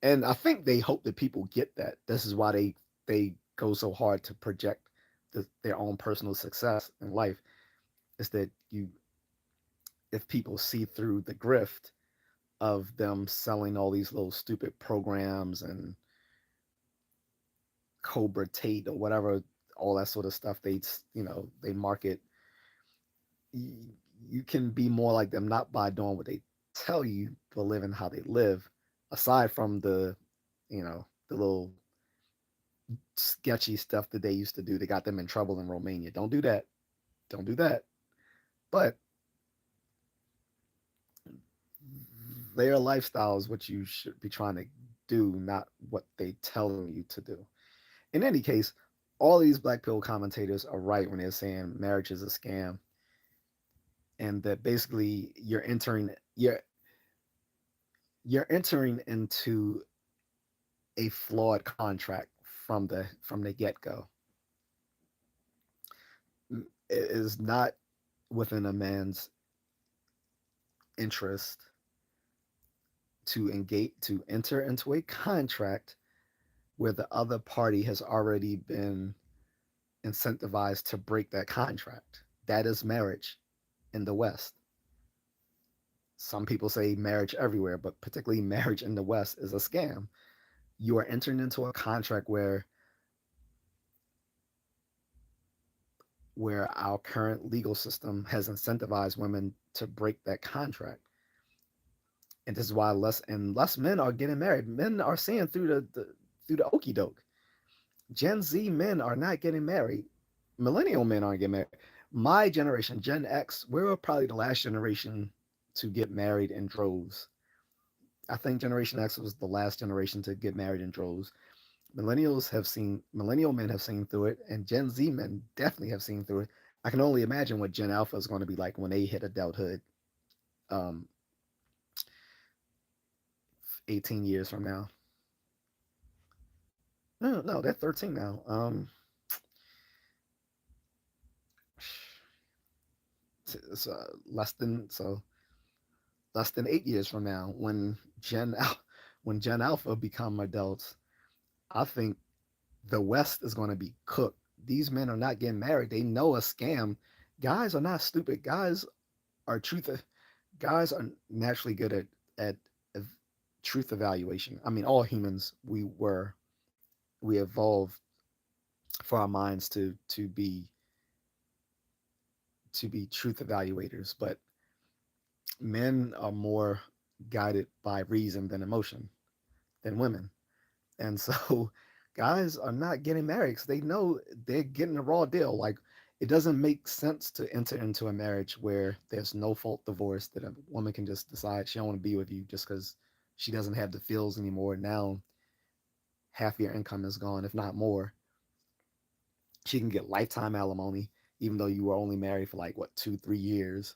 and I think they hope that people get that. This is why they go so hard to project their own personal success in life. Is that you if people see through the grift of them selling all these little stupid programs and Cobra Tate or whatever, all that sort of stuff they market. You can be more like them not by doing what they tell you, but living how they live. Aside from the little sketchy stuff that they used to do that got them in trouble in Romania. Don't do that. Don't do that. But their lifestyle is what you should be trying to do, not what they telling you to do. In any case, all these black pill commentators are right when they're saying marriage is a scam and that basically you're entering into a flawed contract from the get-go. It is not within a man's interest to enter into a contract where the other party has already been incentivized to break that contract. that is marriage in the West. Some people say marriage everywhere, but particularly marriage in the West is a scam. You are entering into a contract where our current legal system has incentivized women to break that contract. And this is why less men are getting married. Men are seeing through the okey doke. Gen Z men are not getting married. Millennial men aren't getting married. My generation, Gen X, we're probably the last generation to get married in droves. I think Generation X was the last generation to get married in droves. Millennial men have seen through it, and Gen Z men definitely have seen through it. I can only imagine what Gen Alpha is going to be like when they hit adulthood, um, 18 years from now. No, no, they're 13 now. Less than less than 8 years from now, when Gen Alpha become adults, I think the West is going to be cooked. These men are not getting married. They know a scam. Guys are not stupid. Are truth. Guys are naturally good at truth evaluation. I mean, all humans we evolved for our minds to be truth evaluators, but men are more guided by reason than emotion than women. And so guys are not getting married because they know they're getting a raw deal. Like it doesn't make sense to enter into a marriage where there's no fault divorce that a woman can just decide she don't want to be with you just because she doesn't have the feels anymore. Now half your income is gone, if not more. She can get lifetime alimony, even though you were only married for like what 2, 3 years.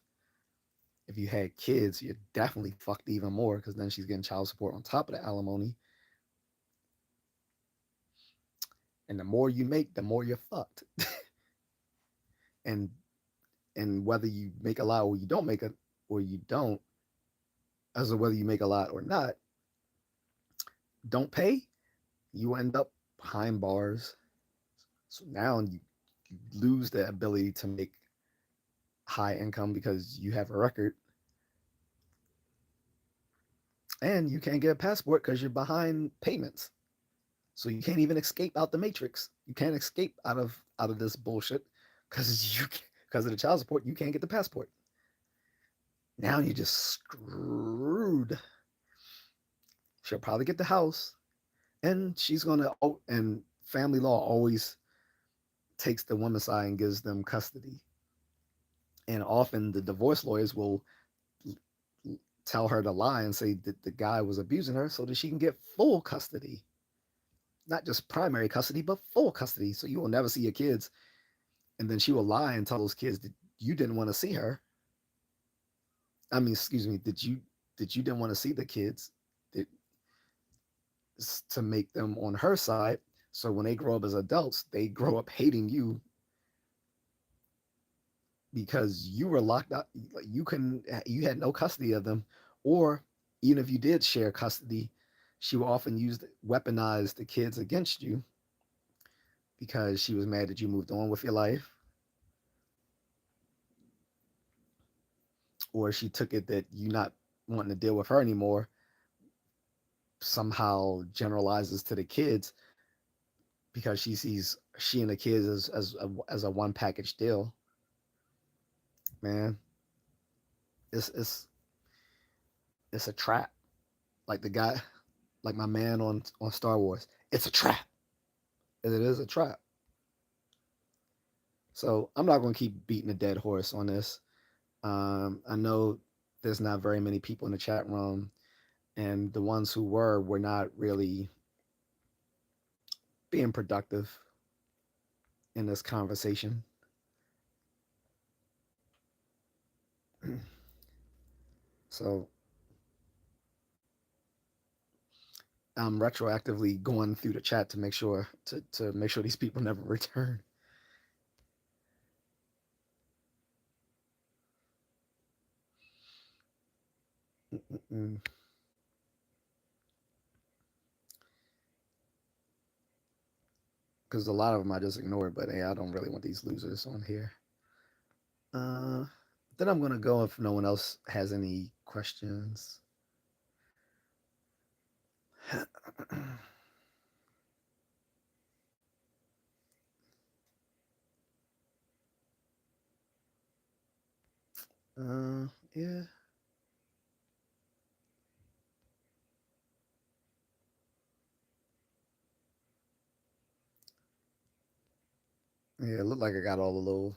If you had kids, you're definitely fucked even more because then she's getting child support on top of the alimony. And the more you make, the more you're fucked. and and whether you make a lot or you don't make it or you don't, as of whether you make a lot or not, don't pay, you end up behind bars. So now you lose the ability to make high income because you have a record, and you can't get a passport because you're behind payments. So you can't even escape out the matrix. You can't escape out of this bullshit because of the child support. You can't get the passport. Now you're just screwed. She'll probably get the house, and she's gonna. Oh, and family law always takes the woman's side and gives them custody. And often the divorce lawyers will tell her to lie and say that the guy was abusing her so that she can get full custody, not just primary custody, but full custody. So you will never see your kids. And then she will lie and tell those kids that you didn't want to see her. I mean, excuse me, that you didn't want to see the kids that, to make them on her side. So when they grow up as adults, they grow up hating you because you were locked up. You had no custody of them, or even if you did share custody, she will often weaponize the kids against you because she was mad that you moved on with your life, or she took it that you not wanting to deal with her anymore somehow generalizes to the kids because she sees she and the kids as a one package deal. Man, it's it's it's a trap. Like the guy, like my man on Star Wars, it's a trap. It is a trap. So I'm not going to keep beating a dead horse on this. I know there's not very many people in the chat room, and the ones who were not really being productive in this conversation. So I'm retroactively going through the chat to make sure these people never return. Because a lot of them I just ignored, but hey, I don't really want these losers on here. Uh, then I'm gonna go if no one else has any questions. Yeah, yeah. It looked like I got all the little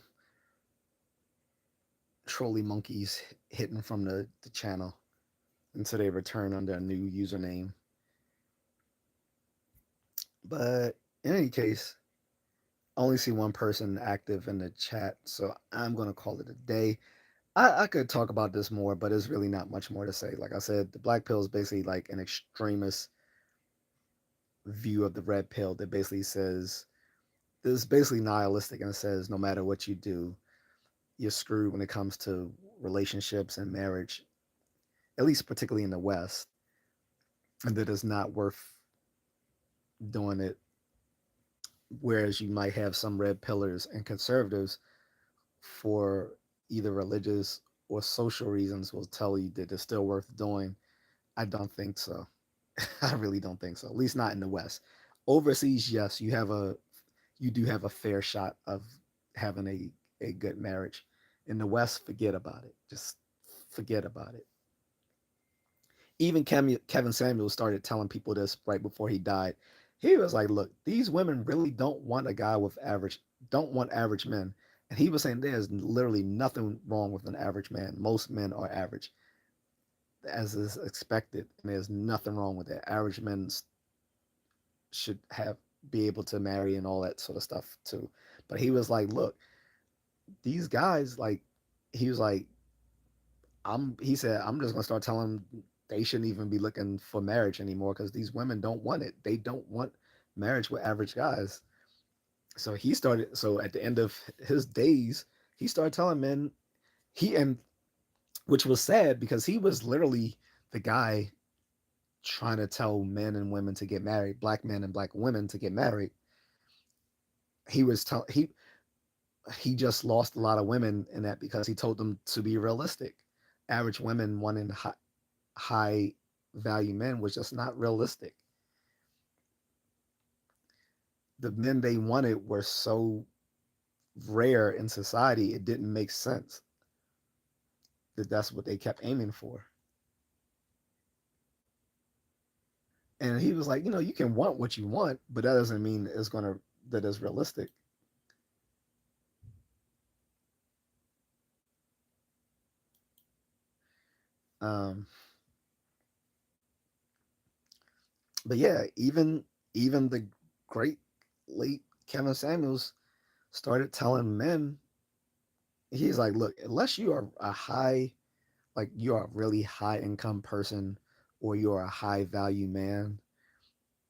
trolley monkeys hidden from the channel until they return under a new username. But in any case, I only see one person active in the chat, so I'm gonna call it a day. I could talk about this more, but there's really not much more to say. Like I said, the black pill is basically like an extremist view of the red pill that basically says this is basically nihilistic and it says no matter what you do, you're screwed when it comes to relationships and marriage, at least particularly in the West, and that it's not worth doing it. Whereas you might have some red pillars and conservatives for either religious or social reasons will tell you that it's still worth doing. I don't think so. I really don't think so. At least not in the West. Overseas, yes, you do have a fair shot of having a good marriage. In the West, forget about it. Just forget about it. Even Kevin Samuels started telling people this right before he died. He was like, "Look, these women really don't want a guy with average, don't want average men." And he was saying there's literally nothing wrong with an average man. Most men are average, as is expected, and there's nothing wrong with that. Average men should have be able to marry and all that sort of stuff too. But he was like, "Look, these guys like," he was like, he said, I'm just gonna start telling them they shouldn't even be looking for marriage anymore because these women don't want it. They don't want marriage with average guys. So he started. So at the end of his days, he started telling men and which was sad because he was literally the guy trying to tell men and women to get married, black men and black women to get married. He was telling he just lost a lot of women in that because he told them to be realistic. Average women wanting high value men was just not realistic. The men they wanted were so rare in society, it didn't make sense that that's what they kept aiming for. And he was like, you can want what you want, but that doesn't mean that it's realistic. Um, but yeah, even the great late Kevin Samuels started telling men, he's like, look, unless you are like you are a really high income person or you're a high value man,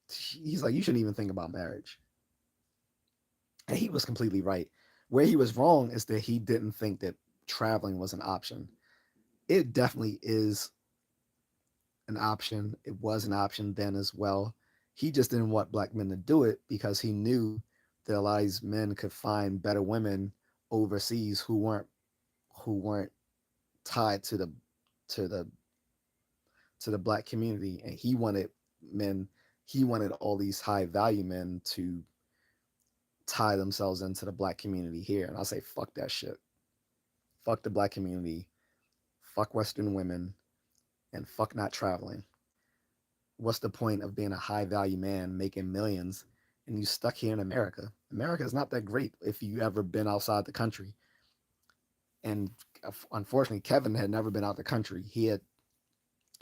he's like, you shouldn't even think about marriage. And he was completely right. Where he was wrong is that he didn't think that traveling was an option. It definitely is an option. It was an option then as well. He just didn't want black men to do it because he knew that a lot of these men could find better women overseas who weren't tied to the to the black community, and men he wanted all these high value men to tie themselves into the black community here. And I'll say, fuck that shit. Fuck the black community. Fuck Western women. And fuck not traveling. What's the point of being a high value man making millions and you stuck here in America? America is not that great if you ever been outside the country. And unfortunately, Kevin had never been out the country. He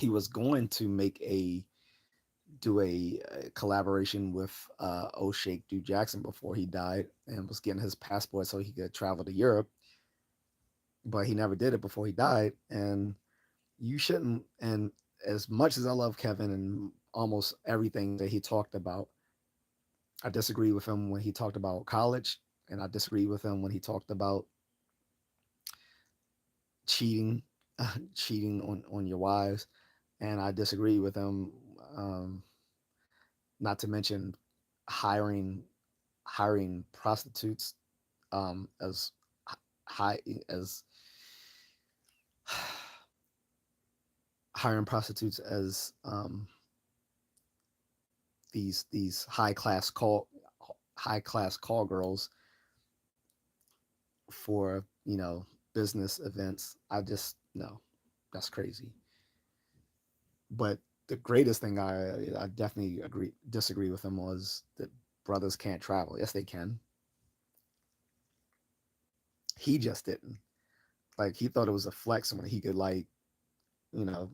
was going to do a collaboration with O'Shake Duke Jackson before he died and was getting his passport so he could travel to Europe, but he never did it before he died. And you shouldn't. And as much as I love Kevin and almost everything that he talked about, I disagree with him when he talked about college, and I disagree with him when he talked about cheating, cheating on your wives, and I disagree with him. Um, Not to mention hiring hiring prostitutes as high as hiring prostitutes as these high class call girls for business events. I just no, that's crazy. But the greatest thing I definitely disagree with him was that brothers can't travel. Yes, they can. He just didn't. Like he thought it was a flex when he could you know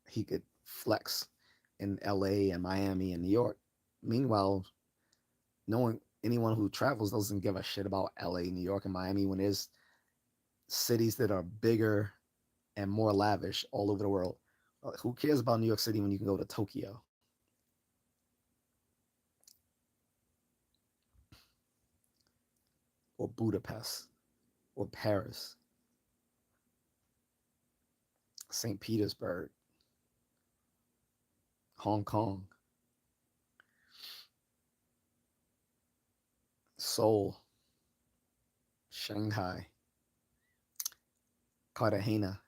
he could flex in L.A. and Miami and New York. Meanwhile, no one anyone who travels doesn't give a shit about L.A., New York, and Miami when there's cities that are bigger and more lavish all over the world. Who cares about New York City when you can go to Tokyo or Budapest or Paris, St. Petersburg, Hong Kong, Seoul, Shanghai, Cartagena,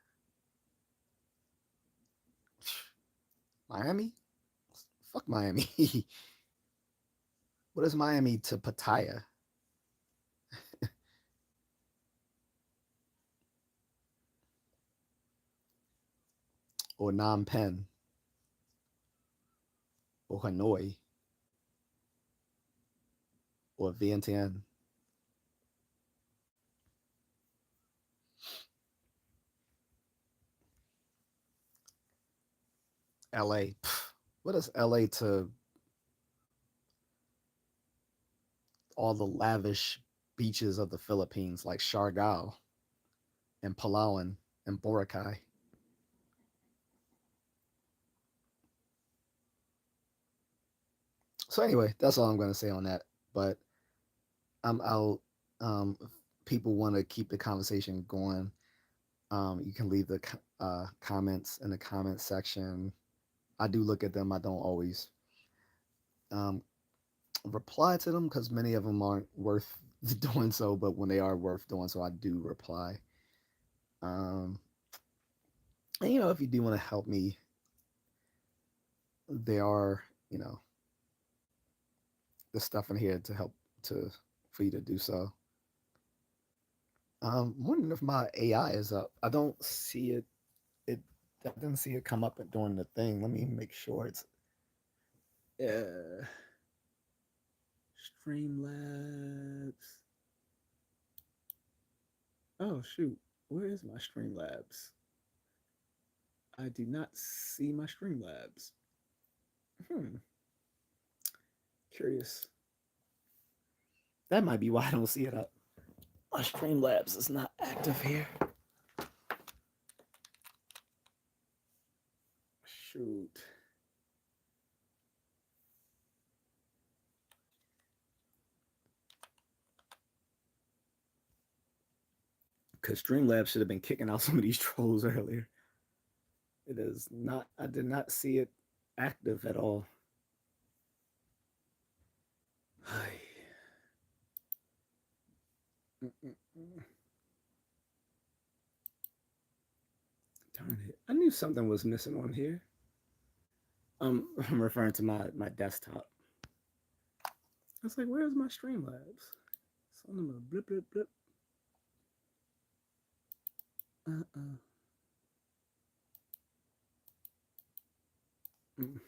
Miami? Fuck Miami. What is Miami to Pattaya or Phnom Penh or Hanoi or Vientiane? LA. What is LA to all the lavish beaches of the Philippines like Siargao and Palawan and Boracay? So anyway, that's all I'm going to say on that. But I'm out. If people want to keep the conversation going, you can leave the comments in the comment section. I do look at them. I don't always um, reply to them because many of them aren't worth doing so. But when they are worth doing so, I do reply. Um, and if you do want to help me, there are the stuff in here to help to for you to do so. Wondering if my AI is up. I don't see it. It I didn't see it come up during the thing. Let me make sure it's uh, Streamlabs. Oh shoot, where is my Streamlabs? I do not see my Streamlabs. Hmm, curious. That might be why I don't see it up. My Streamlabs is not active here. Shoot. Because Streamlabs should have been kicking out some of these trolls earlier. It is not. I did not see it active at all. Darn it! I knew something was missing on here. I'm referring to my desktop. I was like, "Where's my Streamlabs?" Something about blip blip blip. Uh. Mm.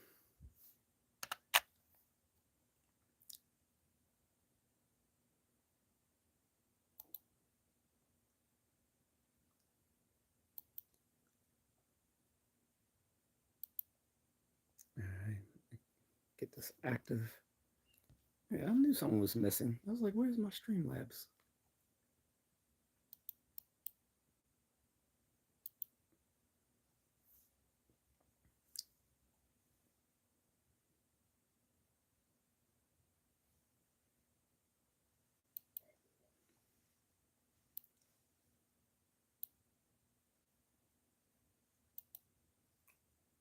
All right, get this active. Yeah, I knew something was missing. I was like, "Where's my Streamlabs?"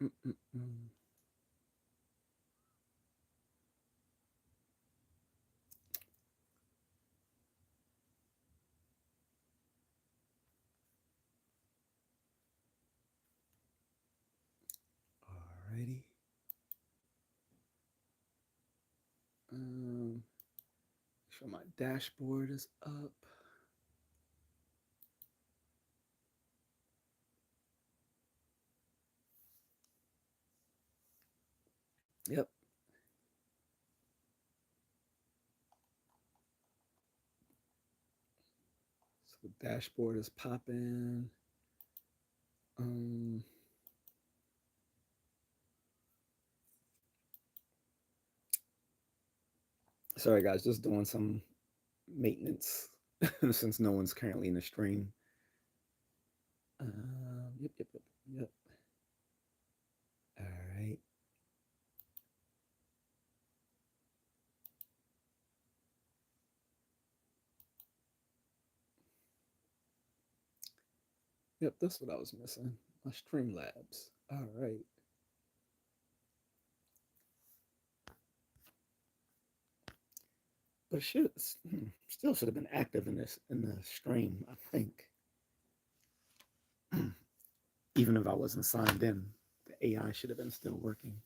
Mm-mm-mm. Alrighty. Sure my dashboard is up. Yep. So the dashboard is popping. Sorry guys, just doing some maintenance since no one's currently in the stream. Yep. All right. Yep, that's what I was missing. My Streamlabs. All right. But shit, still should have been active in the stream, I think. Even if I wasn't signed in, the AI should have been still working.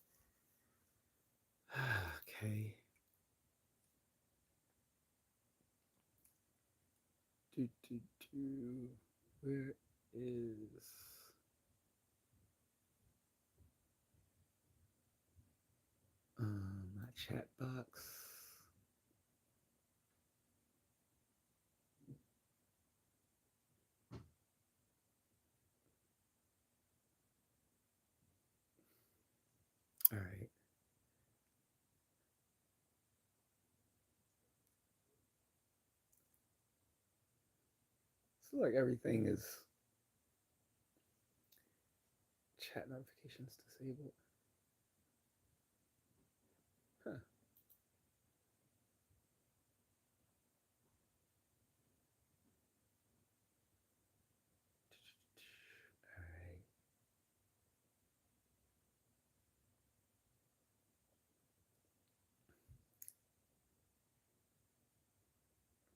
Okay. Where is my chat box? All right. So like everything is chat notifications disabled. Huh. All right.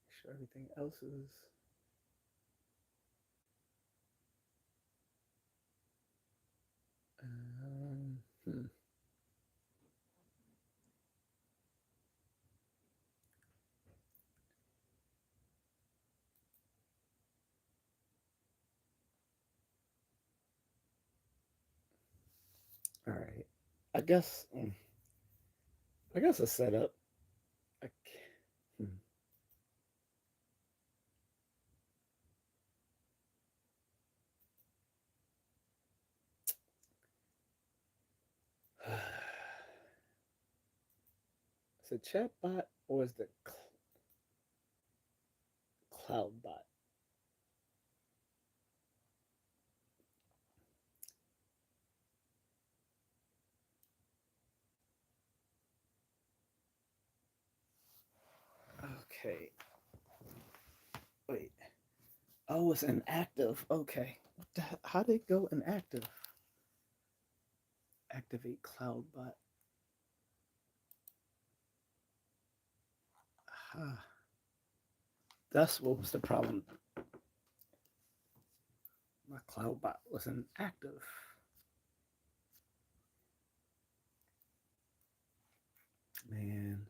Make sure everything else is. Hmm. All right. I guess. I guess a setup. I can't, Is it chatbot or is the cloud bot? Okay. Wait. Oh, it's inactive. Okay. How did it go inactive? Activate cloud bot. Huh. That's what was the problem. My cloud bot was inactive. Man.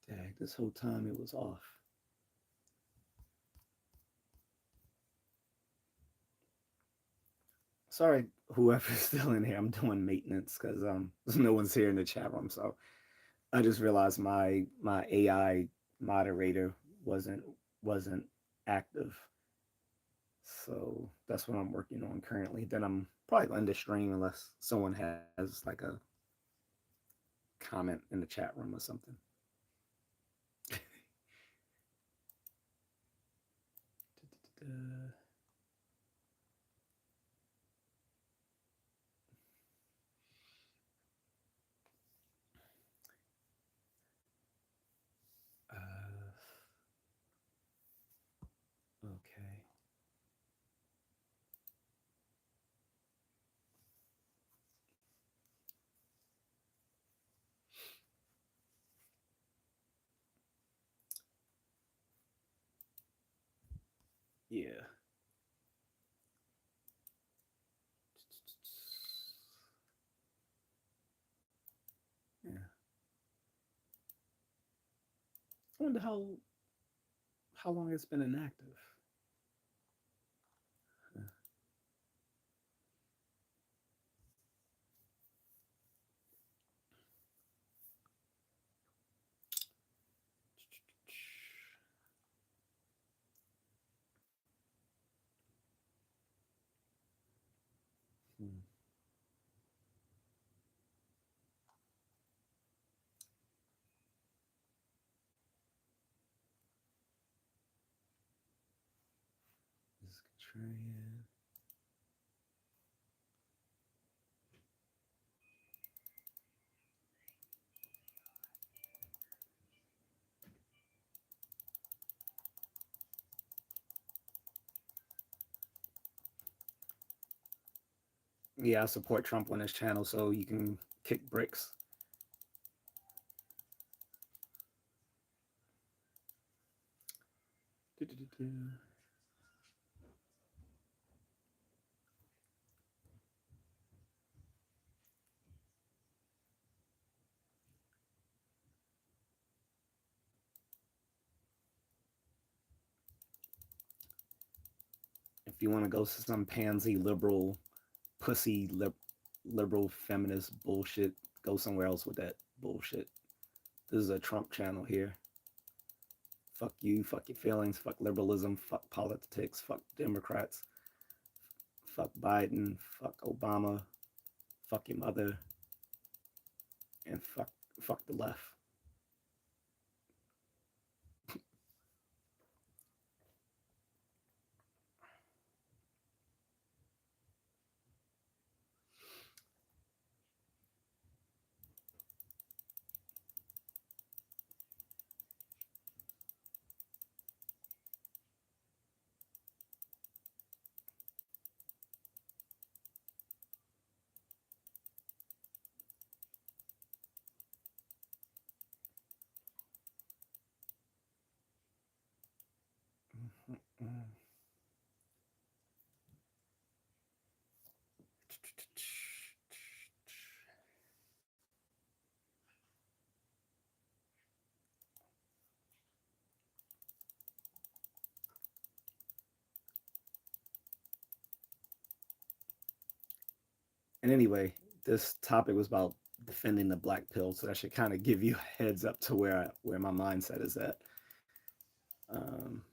Dang, this whole time it was off. Sorry, whoever's still in here. I'm doing maintenance because no one's here in the chat room. So I just realized my AI moderator wasn't active. So that's what I'm working on currently. Then I'm probably going to stream unless someone has like a comment in the chat room or something. Okay. Yeah. Yeah. I wonder how long it's been inactive. Hmm. This is contrarian. Yeah, I support Trump on his channel, so you can kick bricks. If you want to go to some pansy liberal, pussy liberal feminist bullshit, go somewhere else with that bullshit. This is a Trump channel here. Fuck you, fuck your feelings, fuck liberalism, fuck politics, fuck Democrats, fuck Biden, fuck Obama, fuck your mother, and fuck the left. And anyway, this topic was about defending the black pill, so that should kind of give you a heads up to where my mindset is at. Um,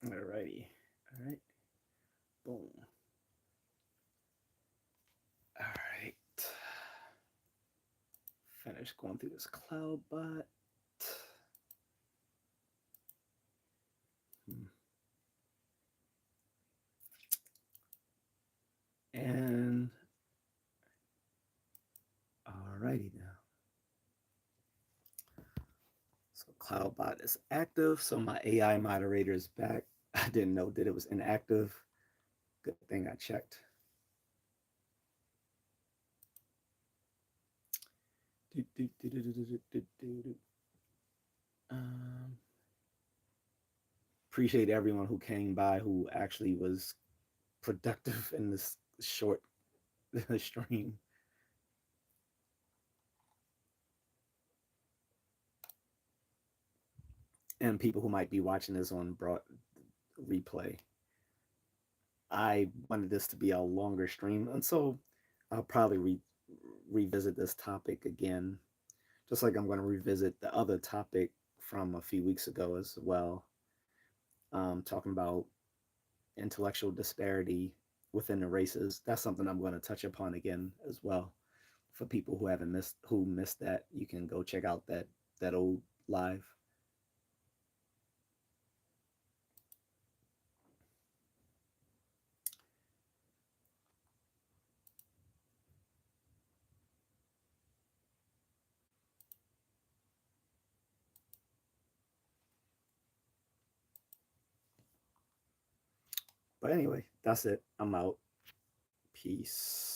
Alrighty. All right. Boom. All right. Finish going through this cloud bot. Hmm. And alrighty now. So CloudBot is active. So my AI moderator is back. I didn't know that it was inactive. Good thing I checked. Um, Appreciate everyone who came by who actually was productive in this short stream. And people who might be watching this on broad replay. I wanted this to be a longer stream, and so I'll probably revisit this topic again, just like I'm going to revisit the other topic from a few weeks ago as well, talking about intellectual disparity within the races. That's something I'm going to touch upon again as well. For people who haven't missed that, you can go check out that old live. But anyway, that's it. I'm out. Peace.